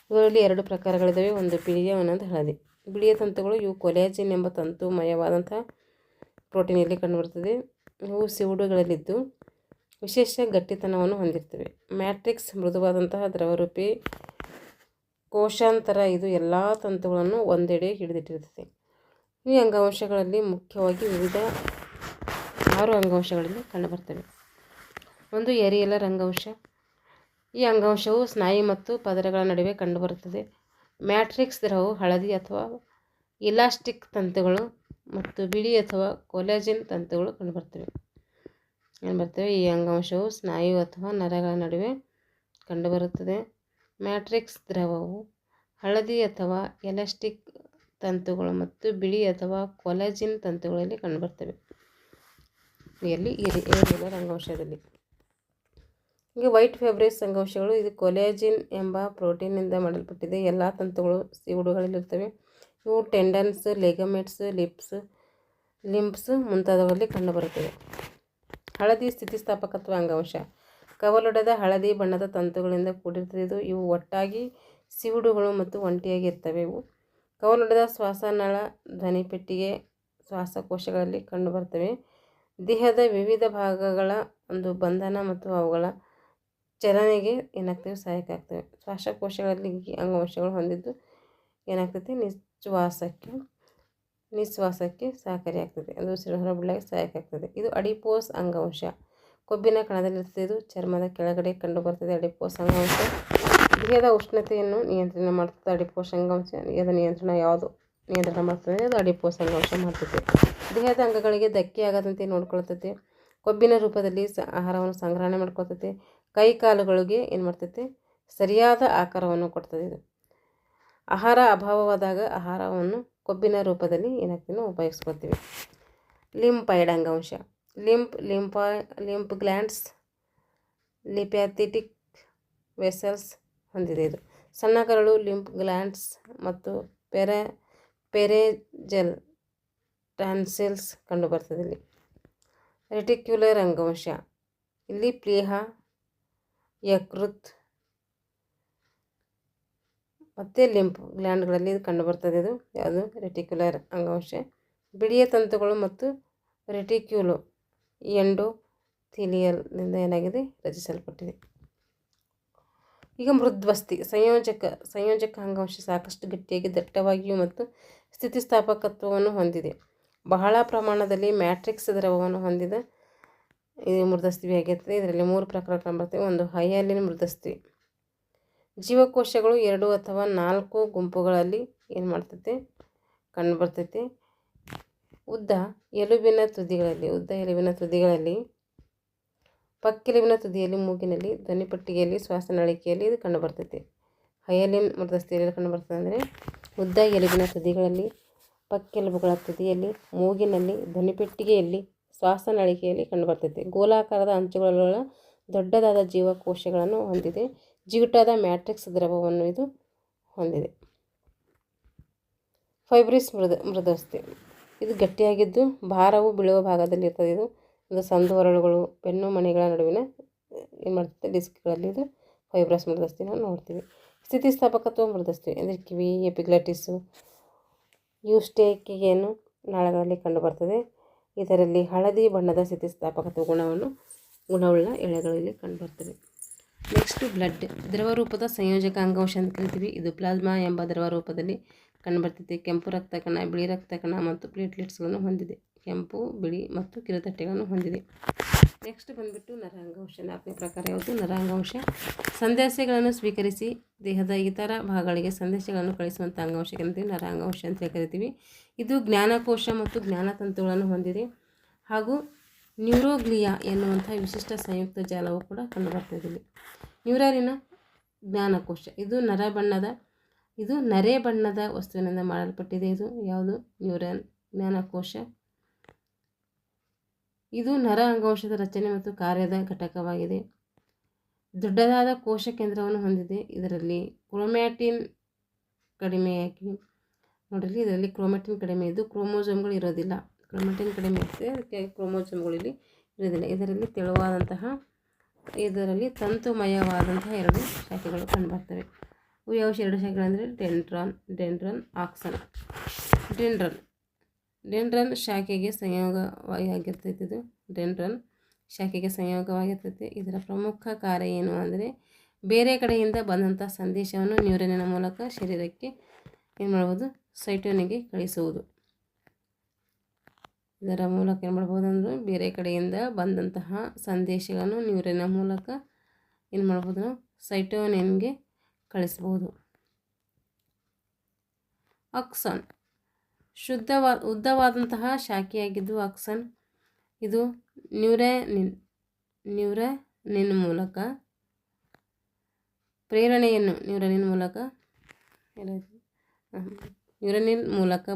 ಇವುಗಳಲ್ಲಿ 2 ಪ್ರಕಾರಗಳಿದ್ದಾವೆ. ಒಂದು ಬಿಳಿಯ, ಇನ್ನೊಂದು ಹಳದಿ. ಬಿಳಿಯ ತಂತುಗಳು ಇವು ಕೊಲಾಜಿನ್ ಎಂಬ ತಂತುಮಯವಾದಂಥ ಪ್ರೋಟೀನ್ ಇಲ್ಲಿ ಕಂಡುಬರ್ತದೆ. ಇವು ಸಿವುಡುಗಳಲ್ಲಿದ್ದು ವಿಶೇಷ ಗಟ್ಟಿತನವನ್ನು ಹೊಂದಿರ್ತವೆ. ಮ್ಯಾಟ್ರಿಕ್ಸ್ ಮೃದುವಾದಂತಹ ದ್ರವರೂಪಿ ಕೋಶಾಂತರ. ಇದು ಎಲ್ಲ ತಂತುಗಳನ್ನು ಒಂದೆಡೆ ಹಿಡಿದಿಟ್ಟಿರ್ತದೆ. ಈ ಅಂಗಾಂಶಗಳಲ್ಲಿ ಮುಖ್ಯವಾಗಿ ವಿವಿಧ 6 ಅಂಗಾಂಶಗಳಲ್ಲಿ ಕಂಡುಬರ್ತವೆ. ಒಂದು ಎರಿಯಲರ್ ಅಂಗಾಂಶ. ಈ ಅಂಗಾಂಶವು ಸ್ನಾಯು ಮತ್ತು ಪದರಗಳ ನಡುವೆ ಕಂಡುಬರುತ್ತದೆ. ಮ್ಯಾಟ್ರಿಕ್ಸ್ ದ್ರವವು ಹಳದಿ ಅಥವಾ ಇಲಾಸ್ಟಿಕ್ ತಂತುಗಳು ಮತ್ತು ಬಿಳಿ ಅಥವಾ ಕೊಲಾಜಿನ್ ತಂತುಗಳು ಕಂಡುಬರ್ತವೆ. ಈ ಅಂಗಾಂಶವು ಸ್ನಾಯು ಅಥವಾ ನರಗಳ ನಡುವೆ ಕಂಡುಬರುತ್ತದೆ. ಮ್ಯಾಟ್ರಿಕ್ಸ್ ದ್ರವವು ಹಳದಿ ಅಥವಾ ಎಲಾಸ್ಟಿಕ್ ತಂತುಗಳು ಮತ್ತು ಬಿಳಿ ಅಥವಾ ಕೊಲಾಜಿನ್ ತಂತುಗಳಲ್ಲಿ ಕಂಡುಬರ್ತವೆ. ಎಲ್ಲಿ? ಎರಿಯಲರ್ ಅಂಗಾಂಶದಲ್ಲಿ. ಈಗ ವೈಟ್ ಫೈಬ್ರಸ್ ಅಂಗಾಂಶಗಳು. ಇದು ಕೊಲಾಜಿನ್ ಎಂಬ ಪ್ರೋಟೀನ್ನಿಂದ ಮಾಡಲ್ಪಟ್ಟಿದೆ. ಎಲ್ಲ ತಂತುಗಳು ಸಿವುಡುಗಳಲ್ಲಿರ್ತವೆ. ಇವು ಟೆಂಡನ್ಸ್, ಲಿಗಮೆಂಟ್ಸ್, ಲಿಂಬ್ಸ್ ಮುಂತಾದವುಗಳಲ್ಲಿ ಕಂಡುಬರುತ್ತವೆ. ಹಳದಿ ಸ್ಥಿತಿಸ್ಥಾಪಕತ್ವ ಅಂಗಾಂಶ. ಕವಲೊಡೆದ ಹಳದಿ ಬಣ್ಣದ ತಂತುಗಳಿಂದ ಕೂಡಿರ್ತದೆ. ಇವು ಒಟ್ಟಾಗಿ ಸಿವುಡುಗಳು ಮತ್ತು ಒಂಟಿಯಾಗಿ ಇರ್ತವೆ. ಇವು ಕವಲೊಡೆದ ಶ್ವಾಸನಾಳ, ಧ್ವನಿಪೆಟ್ಟಿಗೆ, ಶ್ವಾಸಕೋಶಗಳಲ್ಲಿ ಕಂಡುಬರ್ತವೆ. ದೇಹದ ವಿವಿಧ ಭಾಗಗಳ ಒಂದು ಬಂಧನ ಮತ್ತು ಅವುಗಳ ಚಲನೆಗೆ ಏನಾಗ್ತವೆ? ಸಹಾಯಕ ಆಗ್ತವೆ. ಶ್ವಾಸಕೋಶಗಳಲ್ಲಿ ಈ ಅಂಗಾಂಶಗಳು ಹೊಂದಿದ್ದು ಏನಾಗ್ತೈತಿ? ನಿಶ್ವಾಸಕ್ಕೆ ನಿಶ್ವಾಸಕ್ಕೆ ಸಹಕಾರಿಯಾಗ್ತದೆ, ಅದು ಉಸಿರು ಹೊರಬಿಡಲಿಕ್ಕೆ ಸಹಾಯಕ ಆಗ್ತದೆ. ಇದು ಅಡಿಪೋಸ್ ಅಂಗಾಂಶ, ಕೊಬ್ಬಿನ ಕಣದಲ್ಲಿರ್ತದೆ. ಇದು ಚರ್ಮದ ಕೆಳಗಡೆ ಕಂಡುಬರ್ತದೆ. ಅಡಿಪೋಸ್ ಅಂಗಾಂಶ ದೇಹದ ಉಷ್ಣತೆಯನ್ನು ನಿಯಂತ್ರಣ ಮಾಡ್ತದೆ. ಅಡಿಪೋಸ್ ಅಂಗಾಂಶ ದೇಹದ ನಿಯಂತ್ರಣ ಮಾಡ್ತದೆ, ಅದು ಅಡಿಪೋಸ್ ಅಂಗಾಂಶ ಮಾಡ್ತದೆ. ದೇಹದ ಅಂಗಗಳಿಗೆ ಧಕ್ಕೆ ಆಗದಂತೆ ನೋಡ್ಕೊಳ್ತದೆ. ಕೊಬ್ಬಿನ ರೂಪದಲ್ಲಿ ಆಹಾರವನ್ನು ಸಂಗ್ರಹಣೆ ಮಾಡ್ಕೊಳ್ತದೆ. ಕೈ ಕಾಲುಗಳಿಗೆ ಏನು ಮಾಡ್ತೈತೆ, ಸರಿಯಾದ ಆಕಾರವನ್ನು ಕೊಡ್ತದೆ. ಇದು ಆಹಾರ ಅಭಾವವಾದಾಗ ಆಹಾರವನ್ನು ಕೊಬ್ಬಿನ ರೂಪದಲ್ಲಿ ಏನಾಗ್ತೀವಿ ಉಪಯೋಗಿಸ್ಕೊಳ್ತೀವಿ. ಲಿಂಫಾಯ್ಡ್ ಅಂಗಾಂಶ, ಲಿಂಫ್ ಗ್ಲ್ಯಾಂಡ್ಸ್, ಲಿಂಫ್ಯಾಟಿಕ್ ವೆಸಲ್ಸ್ ಹೊಂದಿದೆ. ಇದು ಸಣ್ಣ ಕರಳು, ಲಿಂಫ್ ಗ್ಲ್ಯಾಂಡ್ಸ್ ಮತ್ತು ಪೆರೆಂಜಲ್ ಟಾನ್ಸಿಲ್ಸ್ ಕಂಡುಬರ್ತದೆ. ಇಲ್ಲಿ ರೆಟಿಕ್ಯುಲರ್ ಅಂಗಾಂಶ, ಇಲ್ಲಿ ಪ್ಲೀಹ, ಯಕೃತ್ ಮತ್ತು ಲಿಂಫ್ ಗ್ಲ್ಯಾಂಡ್ಗಳಲ್ಲಿ ಇದು ಕಂಡುಬರ್ತದೆ. ಇದು ಯಾವುದು ರೆಟಿಕ್ಯುಲರ್ ಅಂಗಾಂಶ. ಬಿಳಿಯ ತಂತುಗಳು ಮತ್ತು ರೆಟಿಕ್ಯುಲೋ ಎಂಡೋಥೆಲಿಯಲ್ನಿಂದ ಏನಾಗಿದೆ, ರಚಿಸಲ್ಪಟ್ಟಿದೆ. ಈಗ ಮೃದ್ವಸ್ಥಿ, ಸಂಯೋಜಕ ಅಂಗಾಂಶ ಸಾಕಷ್ಟು ಗಟ್ಟಿಯಾಗಿ ದಟ್ಟವಾಗಿಯೂ ಮತ್ತು ಸ್ಥಿತಿಸ್ಥಾಪಕತ್ವವನ್ನು ಹೊಂದಿದೆ. ಬಹಳ ಪ್ರಮಾಣದಲ್ಲಿ ಮ್ಯಾಟ್ರಿಕ್ಸ್ ದ್ರವವನ್ನು ಹೊಂದಿದ ಇದು ಮೃದ್ವಸ್ಥಿ ಆಗಿರ್ತದೆ. ಇದರಲ್ಲಿ 3 ಪ್ರಕಾರ ಕಂಡುಬರ್ತವೆ. ಒಂದು ಹೈಯಾಲಿನ್ ಮೃದ್ವಸ್ಥಿ. ಜೀವಕೋಶಗಳು 2 ಅಥವಾ 4 ಗುಂಪುಗಳಲ್ಲಿ ಏನು ಮಾಡ್ತೈತೆ, ಕಂಡುಬರ್ತೈತೆ. ಉದ್ದ ಎಲುಬಿನ ತುದಿಗಳಲ್ಲಿ, ಪಕ್ಕೆಲುಬಿನ ತುದಿಯಲ್ಲಿ, ಮೂಗಿನಲ್ಲಿ, ಧ್ವನಿಪಟ್ಟಿಗೆಯಲ್ಲಿ, ಶ್ವಾಸನಳಿಕೆಯಲ್ಲಿ ಇದು ಕಂಡುಬರ್ತೈತೆ. ಹೈಯಾಲಿನ್ ಮೃದ್ವಸ್ಥಿಯಲ್ಲಿ ಕಂಡುಬರ್ತದೆ ಅಂದರೆ ಉದ್ದ ಎಲುಬಿನ ತುದಿಗಳಲ್ಲಿ, ಪಕ್ಕೆಲುಬುಗಳ ತುದಿಯಲ್ಲಿ, ಮೂಗಿನಲ್ಲಿ, ಧ್ವನಿಪೆಟ್ಟಿಗೆಯಲ್ಲಿ, ಶ್ವಾಸನಳಿಕೆಯಲ್ಲಿ ಕಂಡುಬರ್ತೈತೆ. ಗೋಲಾಕಾರದ ಅಂಚುಗಳುಳ್ಳ ದೊಡ್ಡದಾದ ಜೀವಕೋಶಗಳನ್ನು ಹೊಂದಿದೆ. ಜಿಗುಟಾದ ಮ್ಯಾಟ್ರಿಕ್ಸ್ ದ್ರವವನ್ನು ಇದು ಹೊಂದಿದೆ. ಫೈಬ್ರಿಸ್ ಮೃದ್ವಸ್ಥಿ, ಇದು ಗಟ್ಟಿಯಾಗಿದ್ದು ಭಾರವು ಬೀಳುವ ಭಾಗದಲ್ಲಿ ಇರ್ತದೆ. ಇದು ಸಂದು ಹೊರಳುಗಳು, ಬೆನ್ನು ಮಣಿಗಳ ನಡುವಿನ ಏನು ಮಾಡ್ತದೆ, ಡಿಸ್ಕ್ಗಳಲ್ಲಿ ಇದು ಫೈಬ್ರಸ್ ಮೃದ್ವಸ್ಥಿ ನಾವು ನೋಡ್ತೀವಿ. ಸ್ಥಿತಿಸ್ಥಾಪಕತ್ವ ಮೃದ್ವಸ್ಥಿ ಅಂದರೆ ಕಿವಿ, ಎಪಿಗ್ಲಾಟಿಸು, ಯೂಸ್ಟೇಕಿಯೇನು ನಾಳಗಳಲ್ಲಿ ಕಂಡುಬರ್ತದೆ. ಇದರಲ್ಲಿ ಹಳದಿ ಬಣ್ಣದ ಸ್ಥಿತಿಸ್ಥಾಪಕತ್ವ ಗುಣವುಳ್ಳ ಎಳೆಗಳಲ್ಲಿ ಕಂಡುಬರ್ತವೆ. ನೆಕ್ಸ್ಟ್ ಬ್ಲಡ್, ದ್ರವ ರೂಪದ ಸಂಯೋಜಕ ಅಂಗಾಂಶ ಅಂತ ಕರಿತೀವಿ. ಇದು ಪ್ಲಾಸ್ಮಾ ಎಂಬ ದ್ರವ ರೂಪದಲ್ಲಿ ಕಂಡುಬರ್ತೈತೆ. ಕೆಂಪು ರಕ್ತ ಕಣ, ಬಿಳಿ ರಕ್ತ ಕಣ ಮತ್ತು ಪ್ಲೇಟ್ಲೆಟ್ಸ್ಗಳನ್ನು ಹೊಂದಿದೆ. ಕೆಂಪು, ಬಿಳಿ ಮತ್ತು ಕಿರುತಟ್ಟೆಗಳನ್ನು ಹೊಂದಿದೆ. ನೆಕ್ಸ್ಟ್ ಬಂದುಬಿಟ್ಟು ನರ ಅಂಗಾಂಶ. 4ನೇ ಪ್ರಕಾರ ಯಾವುದು, ನರ ಅಂಗಾಂಶ. ಸಂದೇಶಗಳನ್ನು ಸ್ವೀಕರಿಸಿ ದೇಹದ ಇತರ ಭಾಗಗಳಿಗೆ ಸಂದೇಶಗಳನ್ನು ಕಳಿಸುವಂಥ ಅಂಗಾಂಶಕ್ಕೆ ಅಂತೀವಿ ನರ ಅಂಗಾಂಶ ಅಂತ ಕರಿತೀವಿ. ಇದು ಜ್ಞಾನಕೋಶ ಮತ್ತು ಜ್ಞಾನತಂತುಗಳನ್ನು ಹೊಂದಿದೆ. ಹಾಗೂ ನ್ಯೂರೋಗ್ಲಿಯಾ ಎನ್ನುವಂಥ ವಿಶಿಷ್ಟ ಸಂಯುಕ್ತ ಜಾಲವು ಕೂಡ ಕಂಡುಬರ್ತದೆ. ಇಲ್ಲಿ ನ್ಯೂರಾನಿನ ಜ್ಞಾನಕೋಶ, ಇದು ನರೆ ಬಣ್ಣದ ವಸ್ತುವಿನಿಂದ ಮಾಡಲ್ಪಟ್ಟಿದೆ. ಇದು ಯಾವುದು, ನ್ಯೂರಾನ್ ಜ್ಞಾನಕೋಶ. ಇದು ನರ ಅಂಗಾಂಶದ ರಚನೆ ಮತ್ತು ಕಾರ್ಯದ ಘಟಕವಾಗಿದೆ. ದೊಡ್ಡದಾದ ಕೋಶ ಕೇಂದ್ರವನ್ನು ಹೊಂದಿದೆ. ಇದರಲ್ಲಿ ಕ್ರೋಮ್ಯಾಟಿನ್ ಕಡಿಮೆಯಾಗಿ ನೋಡ್ರಿ, ಇದರಲ್ಲಿ ಕ್ರೋಮ್ಯಾಟಿನ್ ಕಡಿಮೆ ಇದ್ದು ಕ್ರೋಮೋಸೋಮ್ಗಳು ಇರೋದಿಲ್ಲ. ಕ್ರೋಮ್ಯಾಟಿನ್ ಕಡಿಮೆ ಇರ್ತದೆ, ಅದಕ್ಕೆ ಕ್ರೋಮೋಸೋಮ್ಗಳು ಇಲ್ಲಿ ಇರೋದಿಲ್ಲ. ಇದರಲ್ಲಿ ತಂತುಮಯವಾದಂತಹ 2 ಶಾಖೆಗಳು ಕಂಡುಬರ್ತವೆ. ಇವು ಯಾವ 2 ಶಾಖೆಗಳಂದರೆ ಡೆಂಡ್ರನ್, ಆಕ್ಸನ್. ಡೆಂಡ್ರನ್ ಶಾಖೆಗೆ ಸಂಯೋಗವಾಗಿರ್ತೈತೆ. ಇದು ಡೆಂಡ್ರನ್ ಶಾಖೆಗೆ ಸಂಯೋಗವಾಗಿರ್ತೈತೆ. ಇದರ ಪ್ರಮುಖ ಕಾರ್ಯ ಏನು ಅಂದರೆ ಬೇರೆ ಕಡೆಯಿಂದ ಬಂದಂಥ ಸಂದೇಶವನ್ನು ನ್ಯೂರಾನಿನ ಮೂಲಕ ಶರೀರಕ್ಕೆ ಏನು ಮಾಡ್ಬೋದು, ಸೈಟೋನಿಗೆ ಕಳಿಸುವುದು. ಇದರ ಮೂಲಕ ಏನು ಮಾಡ್ಬೋದು ಅಂದರೆ ಬೇರೆ ಕಡೆಯಿಂದ ಬಂದಂತಹ ಸಂದೇಶಗಳನ್ನು ನ್ಯೂರಾನಿನ ಮೂಲಕ ಏನು ಮಾಡ್ಬೋದು, ನಾವು ಸೈಟೋನಿನ್ಗೆ ಕಳಿಸ್ಬೋದು. ಆಕ್ಸಾನ್ ಉದ್ದವಾದಂತಹ ಶಾಖೆಯಾಗಿದ್ದು ಆಕ್ಸಾನ್ ಇದು ನ್ಯೂರಾನಿನ್ ಮೂಲಕ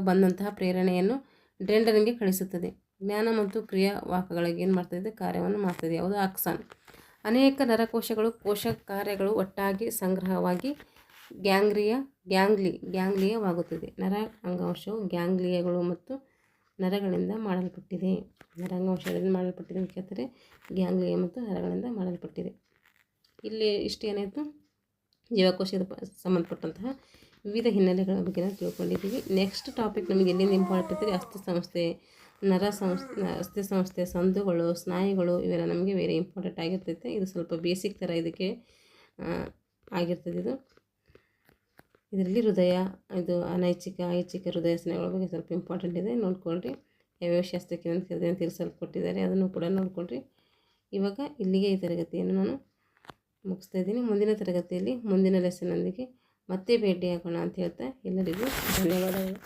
ಬಂದಂತಹ ಪ್ರೇರಣೆಯನ್ನು ಡೆಂಡ್ರನ್ಗೆ ಕಳಿಸುತ್ತದೆ. ಜ್ಞಾನ ಮತ್ತು ಕ್ರಿಯಾವಾಕಗಳಿಗೆ ಏನು ಮಾಡ್ತದೆ, ಕಾರ್ಯವನ್ನು ಮಾಡ್ತದೆ. ಯಾವುದು, ಆಕ್ಸಾನ್. ಅನೇಕ ನರಕೋಶಗಳು ಕೋಶ ಕಾರ್ಯಗಳು ಒಟ್ಟಾಗಿ ಸಂಗ್ರಹವಾಗಿ ಗ್ಯಾಂಗ್ಲಿಯವಾಗುತ್ತದೆ. ನರ ಅಂಗಾಂಶವು ಗ್ಯಾಂಗ್ಲಿಯಗಳು ಮತ್ತು ನರಗಳಿಂದ ಮಾಡಲ್ಪಟ್ಟಿದೆ. ನರ ಅಂಗಾಂಶಗಳಿಂದ ಮಾಡಲ್ಪಟ್ಟಿದೆ ಅಂತ ಕೇಳ್ತಾರೆ. ಗ್ಯಾಂಗ್ಲಿಯ ಮತ್ತು ನರಗಳಿಂದ ಮಾಡಲ್ಪಟ್ಟಿದೆ. ಇಲ್ಲಿ ಇಷ್ಟು ಏನಾಯಿತು, ಜೀವಕೋಶದ ಸಂಬಂಧಪಟ್ಟಂತಹ ವಿವಿಧ ಹಿನ್ನೆಲೆಗಳ ಬಗ್ಗೆ ನಾವು ತಿಳ್ಕೊಂಡಿದ್ದೀವಿ. ನೆಕ್ಸ್ಟ್ ಟಾಪಿಕ್ ನಮಗೆ ಎಲ್ಲಿಂದ ಇಂಪಾರ್ಟೆಂಟ್ ಇರ್ತದೆ, ಅಸ್ಥಿ ಸಂಸ್ಥೆ, ಸಂದುಗಳು, ಸ್ನಾಯುಗಳು, ಇವೆಲ್ಲ ನಮಗೆ ವೆರಿ ಇಂಪಾರ್ಟೆಂಟ್ ಆಗಿರ್ತೈತೆ. ಇದು ಸ್ವಲ್ಪ ಬೇಸಿಕ್ ಥರ ಇದಕ್ಕೆ ಆಗಿರ್ತದೆ. ಇದು ಇದರಲ್ಲಿ ಹೃದಯ, ಇದು ಅನೈಚ್ಛಿಕ ಐಚ್ಛಿಕ ಹೃದಯ ಸ್ನಾಯುಗಳ ಬಗ್ಗೆ ಸ್ವಲ್ಪ ಇಂಪಾರ್ಟೆಂಟ್ ಇದೆ, ನೋಡ್ಕೊಳ್ರಿ. ಯಾವ್ಯಾವ ಶಾಸ್ತ್ರಕ್ಕೆ ಅಂತ ತಿಳಿಸಲ್ಪಟ್ಟಿದ್ದಾರೆ ಅದನ್ನು ಕೂಡ ನೋಡ್ಕೊಳ್ರಿ. ಇವಾಗ ಇಲ್ಲಿಗೆ ಈ ತರಗತಿಯನ್ನು ನಾನು ಮುಗಿಸ್ತಾ ಇದ್ದೀನಿ. ಮುಂದಿನ ತರಗತಿಯಲ್ಲಿ ಮುಂದಿನ ಲೆಸನ್ನೊಂದಿಗೆ ಮತ್ತೆ ಭೇಟಿಯಾಗೋಣ ಅಂತ ಹೇಳ್ತಾ ಎಲ್ಲರಿಗೂ ಧನ್ಯವಾದಗಳು.